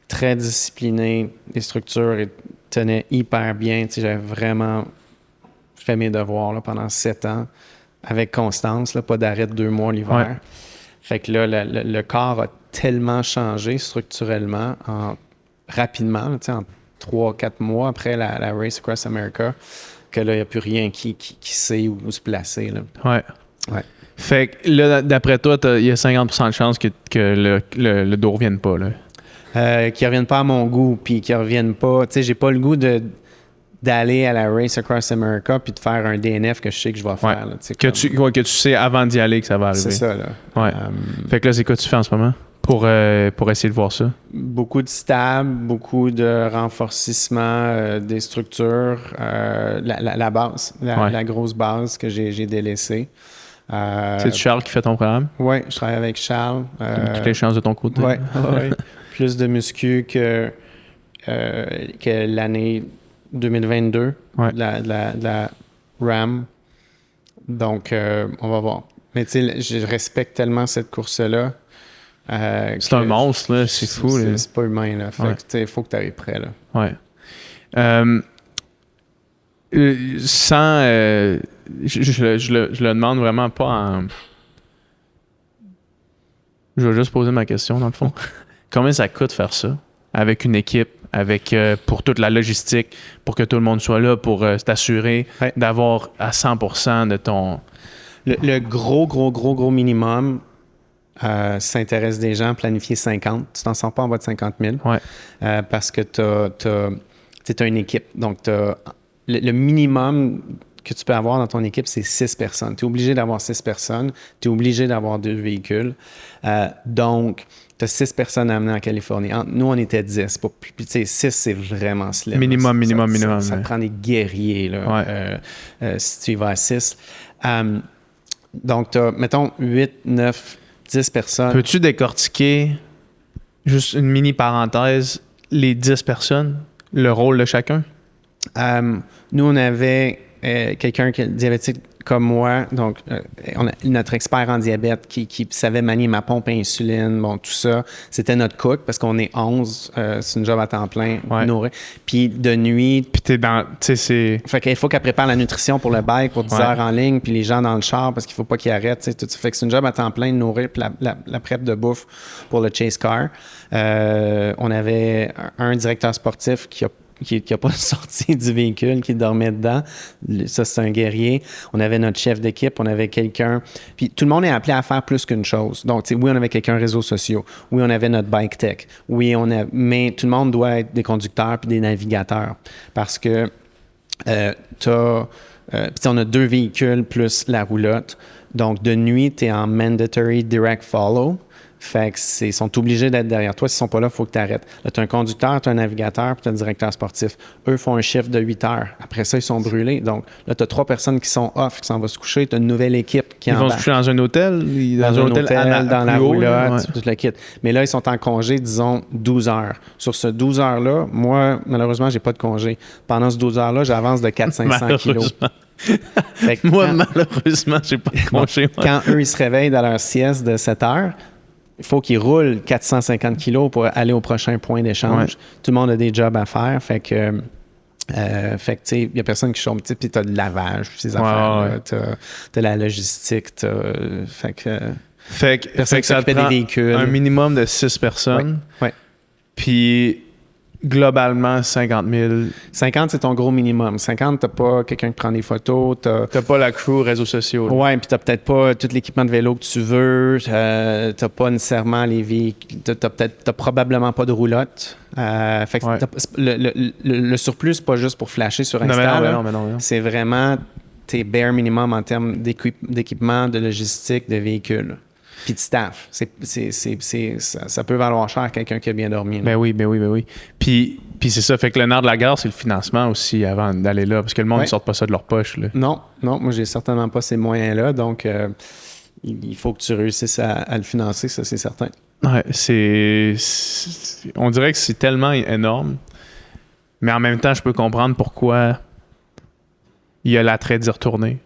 très discipliné. Les structures tenaient hyper bien. Tu sais, j'avais vraiment fait mes devoirs là, pendant 7 ans avec constance, là, pas d'arrêt de 2 mois l'hiver. Ouais. Fait que là, le corps a tellement changé structurellement rapidement, là, tu sais, en 3-4 mois après la Race Across America, que là, il n'y a plus rien qui sait où se placer. Là. Ouais. Fait que là, d'après toi, il y a 50% de chances que le dos ne revienne pas. Là. Qu'ils ne reviennent pas à mon goût, puis qu'ils ne reviennent pas. Tu sais, j'ai pas le goût d'aller à la Race Across America puis de faire un DNF que je sais que je vais faire. Là, que tu sais avant d'y aller que ça va arriver. C'est ça, là. Ouais. Fait que là, c'est quoi tu fais en ce moment pour essayer de voir ça? Beaucoup de stable, beaucoup de renforcissement des structures, la base, la grosse base que j'ai délaissée. C'est Charles qui fait ton programme? Oui, je travaille avec Charles. Toutes les chances de ton côté. Oui. Plus de muscu que l'année 2022, la RAM. Donc, on va voir. Mais tu sais, je respecte tellement cette course-là. C'est un monstre, là. C'est fou. C'est pas humain, là. Fait que, il faut que tu ailles prêt, là. Ouais. Je le demande vraiment pas en... Je vais juste poser ma question, dans le fond. Combien ça coûte faire ça? Avec une équipe, pour toute la logistique, pour que tout le monde soit là, pour t'assurer d'avoir à 100% de ton... Le gros minimum, s'intéresse des gens, planifier 50. Tu t'en sors pas en bas de 50 000. Ouais. Parce que t'as une équipe. Donc, le minimum que tu peux avoir dans ton équipe, c'est 6 personnes. Tu es obligé d'avoir 6 personnes. Tu es obligé d'avoir 2 véhicules. Donc, tu as 6 personnes à amener en Californie. Nous, on était 10. Puis, 6, c'est vraiment slim. Minimum. Ça te prend des guerriers là, si tu y vas à 6. Donc, tu as, mettons, 8, 9, 10 personnes. Peux-tu décortiquer, juste une mini parenthèse, les 10 personnes, le rôle de chacun? Nous, on avait quelqu'un qui est diabétique comme moi, donc on a notre expert en diabète qui savait manier ma pompe à insuline, bon, tout ça. C'était notre cook parce qu'on est 11, c'est une job à temps plein, nourrir. Puis de nuit... Puis t'es dans... Tu sais, c'est... Fait qu'il faut qu'elle prépare la nutrition pour le bike, pour 10 heures en ligne, puis les gens dans le char parce qu'il faut pas qu'ils arrêtent, tu sais, tout ça. Fait que c'est une job à temps plein de nourrir, puis la prep de bouffe pour le chase car. On avait un directeur sportif qui a pas sorti du véhicule, qui dormait dedans. Ça, c'est un guerrier. On avait notre chef d'équipe, on avait quelqu'un... Puis tout le monde est appelé à faire plus qu'une chose. Donc, oui, on avait quelqu'un réseaux sociaux. Oui, on avait notre bike tech. Oui, mais tout le monde doit être des conducteurs puis des navigateurs. Parce que puis on a 2 véhicules plus la roulotte. Donc, de nuit, tu es en mandatory direct follow. Fait que ils sont obligés d'être derrière toi. S'ils sont pas là, il faut que tu arrêtes. Là, tu as un conducteur, tu as un navigateur, puis tu as un directeur sportif. Eux font un shift de 8 heures. Après ça, ils sont brûlés. Donc, là, tu as 3 personnes qui sont off, qui s'en vont se coucher. Tu as une nouvelle équipe qui Ils vont se coucher dans un hôtel? Dans un hôtel, dans la roulotte, tout le kit. Mais là, ils sont en congé, disons, 12 heures. Sur ce 12 heures-là, moi, malheureusement, j'ai pas de congé. Pendant ce 12 heures-là, j'avance de 400-500 kilos. Malheureusement, j'ai pas de congé. Quand eux, ils se réveillent dans leur sieste de 7 heures, il faut qu'ils roulent 450 kilos pour aller au prochain point d'échange. Ouais. Tout le monde a des jobs à faire. Fait que tu sais, il n'y a personne qui chôme. Puis tu as le lavage, ces affaires-là. Tu as la logistique. Fait que ça te prend des véhicules. Un minimum de 6 personnes. Ouais. Puis globalement, 50 000. 50, c'est ton gros minimum. 50, t'as pas quelqu'un qui prend des photos. T'as pas la crew réseaux sociaux. Là. Ouais, puis t'as peut-être pas tout l'équipement de vélo que tu veux. T'as pas nécessairement les véhicules. T'as probablement pas de roulotte. Fait que le surplus, c'est pas juste pour flasher sur Insta. Non. C'est vraiment tes bare minimum en termes d'équipement, de logistique, de véhicules. puis de staff. Ça peut valoir cher à quelqu'un qui a bien dormi. Ben oui. Puis c'est ça, fait que le nerf de la guerre, c'est le financement aussi avant d'aller là, parce que le monde ne sort pas ça de leur poche. Là. Non, moi, j'ai certainement pas ces moyens-là, donc il faut que tu réussisses à le financer, ça, c'est certain. Ouais, on dirait que c'est tellement énorme, mais en même temps, je peux comprendre pourquoi il y a l'attrait d'y retourner.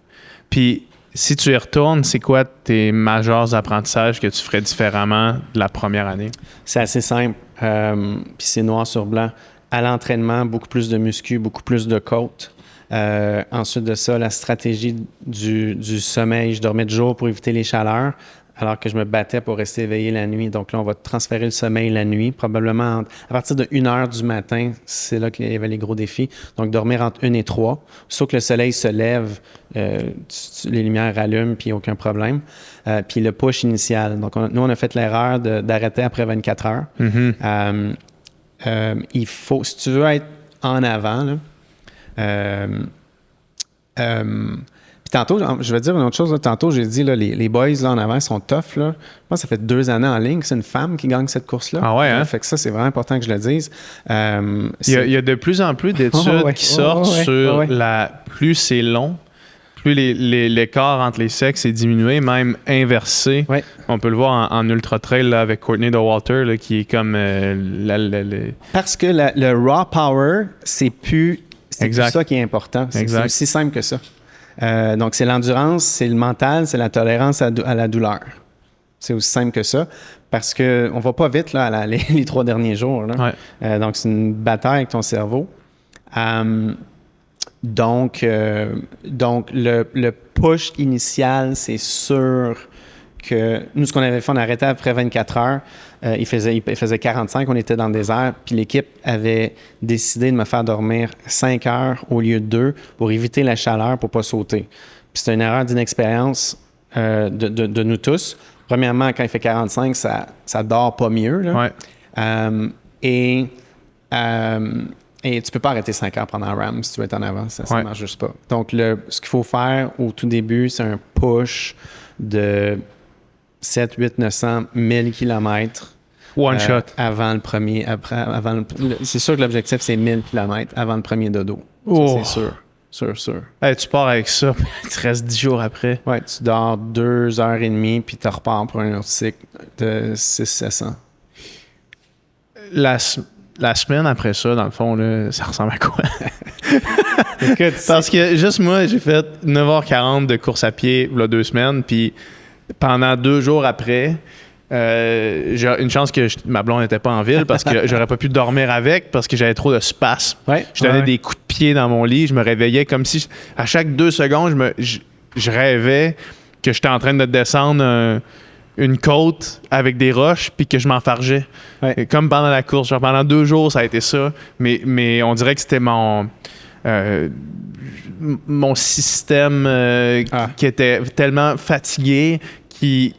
Puis, si tu y retournes, c'est quoi tes majeurs apprentissages que tu ferais différemment de la première année? C'est assez simple, puis c'est noir sur blanc. À l'entraînement, beaucoup plus de muscu, beaucoup plus de côtes. Ensuite de ça, la stratégie du sommeil. Je dormais de jour pour éviter les chaleurs, alors que je me battais pour rester éveillé la nuit. Donc là, on va transférer le sommeil la nuit, probablement à partir de 1h du matin. C'est là qu'il y avait les gros défis. Donc, dormir entre 1 et 3. Sauf que le soleil se lève, les lumières rallument, puis aucun problème. Puis le push initial. Donc, nous, on a fait l'erreur d'arrêter après 24 heures. Mm-hmm. Il faut, si tu veux être en avant, là, puis tantôt, je vais dire une autre chose. Là. Tantôt, j'ai dit, là, les boys là, en avant, ils sont tough. Là. Je pense que ça fait 2 années en ligne que c'est une femme qui gagne cette course-là. Ah ouais, hein? Fait que ça, c'est vraiment important que je le dise. Il y a de plus en plus d'études qui sortent sur plus c'est long, plus l'écart entre les sexes est diminué, même inversé. Ouais. On peut le voir en ultra trail là, avec Courtney Dauwalter là, qui est comme Parce que le raw power, c'est plus ça qui est important. C'est aussi simple que ça. Donc, c'est l'endurance, c'est le mental, c'est la tolérance à la douleur. C'est aussi simple que ça. Parce qu'on va pas vite là, les 3 derniers jours. Là. Ouais. Donc, c'est une bataille avec ton cerveau. Donc, le push initial, c'est sûr que nous, ce qu'on avait fait, on arrêtait après 24 heures. Il faisait 45, on était dans le désert, puis l'équipe avait décidé de me faire dormir 5 heures au lieu de 2 pour éviter la chaleur, pour ne pas sauter. Puis c'était une erreur d'inexpérience de nous tous. Premièrement, quand il fait 45, ça dort pas mieux. Là. Ouais. Et tu peux pas arrêter 5 heures pendant un RAM si tu veux être en avant. Ça ne marche juste pas. Donc, ce qu'il faut faire au tout début, c'est un push de 7, 8, 900, 1000 km. One shot. Avant le premier. C'est sûr que l'objectif, c'est 1000 km avant le premier dodo. Ça, c'est sûr. Hey, tu pars avec ça, puis tu restes 10 jours après. Ouais, tu dors 2h30, puis tu repars pour un autre cycle de 600-700. La semaine après ça, dans le fond, là, ça ressemble à quoi? Écoute, parce que juste moi, j'ai fait 9h40 de course à pied il y a 2 semaines, puis pendant 2 jours après, j'ai une chance que ma blonde n'était pas en ville parce que j'aurais pas pu dormir avec parce que j'avais trop de spasmes. Je donnais des coups de pied dans mon lit, je me réveillais comme si à chaque 2 secondes, je rêvais que j'étais en train de descendre une côte avec des roches puis que je m'enfargeais. Comme pendant la course. Genre pendant 2 jours, ça a été ça. Mais on dirait que c'était mon système qui était tellement fatigué qui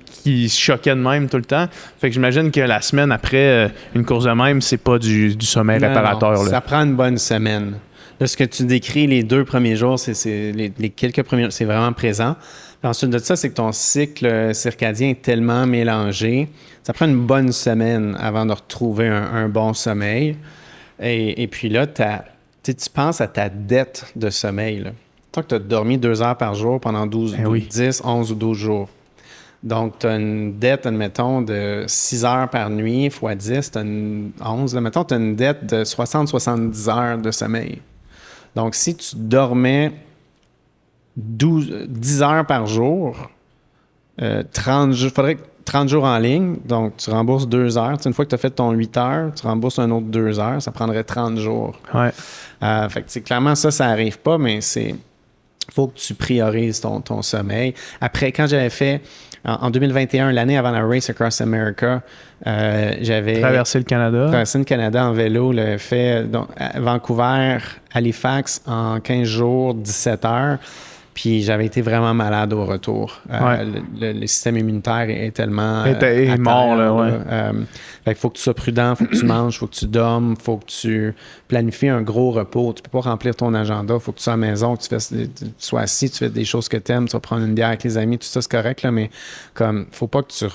se choquait de même tout le temps. Fait que j'imagine que la semaine après une course de même, c'est pas du sommeil réparateur. Non, là. Ça prend une bonne semaine. Là, ce que tu décris, les 2 premiers jours, c'est les quelques premiers jours, c'est vraiment présent. Puis ensuite de ça, c'est que ton cycle circadien est tellement mélangé. Ça prend une bonne semaine avant de retrouver un bon sommeil. Et puis là, tu penses à ta dette de sommeil. Là. Tant que tu as dormi 2 heures par jour pendant 10, 11 ou 12 jours. Donc, tu as une dette, admettons, de 6 heures par nuit x 10, tu as 11. Admettons, tu as une dette de 60-70 heures de sommeil. Donc, si tu dormais 10 heures par jour, 30 jours en ligne, donc tu rembourses 2 heures. Une fois que tu as fait ton 8 heures, tu rembourses un autre 2 heures, ça prendrait 30 jours. Ouais. Fait que clairement, ça n'arrive pas, mais il faut que tu priorises ton sommeil. Après, quand j'avais fait, en 2021, l'année avant la Race Across America, j'avais traversé le Canada en vélo, le fait donc, à Vancouver, Halifax, en 15 jours, 17 heures. Puis j'avais été vraiment malade au retour. Ouais. Le système immunitaire est tellement est mort, là, ouais. Fait qu'il faut que tu sois prudent, faut que tu manges, faut que tu dormes, faut que tu planifies un gros repos. Tu peux pas remplir ton agenda, faut que tu sois à la maison, que tu sois assis, tu fais des choses que tu aimes, tu vas prendre une bière avec les amis, tout ça c'est correct, là, mais comme faut pas que tu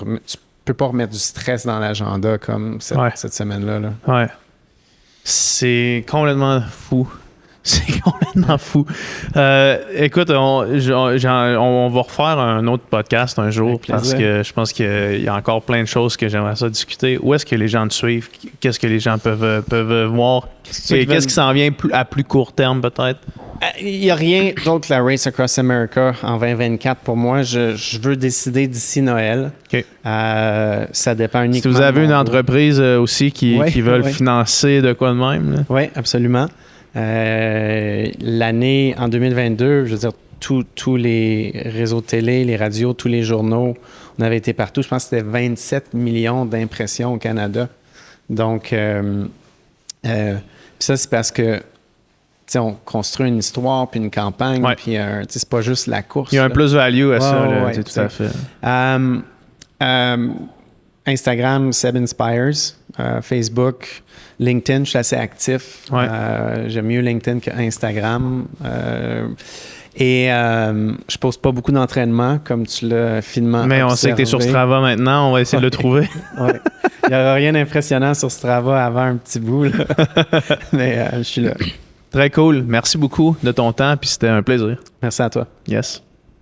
peux pas remettre du stress dans l'agenda comme cette semaine-là. Là. Ouais. C'est complètement fou. C'est complètement fou. Écoute, on va refaire un autre podcast un jour parce que je pense qu'il y a encore plein de choses que j'aimerais ça discuter. Où est-ce que les gens te suivent? Qu'est-ce que les gens peuvent voir? Et qu'est-ce qui s'en vient à plus court terme peut-être? Il n'y a rien d'autre que la Race Across America en 2024 pour moi. Je veux décider d'ici Noël. Okay. Ça dépend uniquement. Si vous avez une entreprise aussi qui veulent financer de quoi de même. Oui, absolument. L'année en 2022, je veux dire, tous les réseaux de télé, les radios, tous les journaux, on avait été partout. Je pense que c'était 27 millions d'impressions au Canada. Donc, ça, c'est parce que on construit une histoire puis une campagne, puis c'est pas juste la course. Il y a un plus-value à ça, tout à fait. Instagram, Seb Inspires. Facebook, LinkedIn, je suis assez actif. J'aime mieux LinkedIn que Instagram. Je pose pas beaucoup d'entraînement, comme tu l'as finement Mais on observé. sait que tu es sur Strava maintenant, on va essayer de le trouver. Il n'y aura rien d'impressionnant sur Strava avant un petit bout. Là. Mais je suis là. Très cool. Merci beaucoup de ton temps, puis c'était un plaisir. Merci à toi. Yes.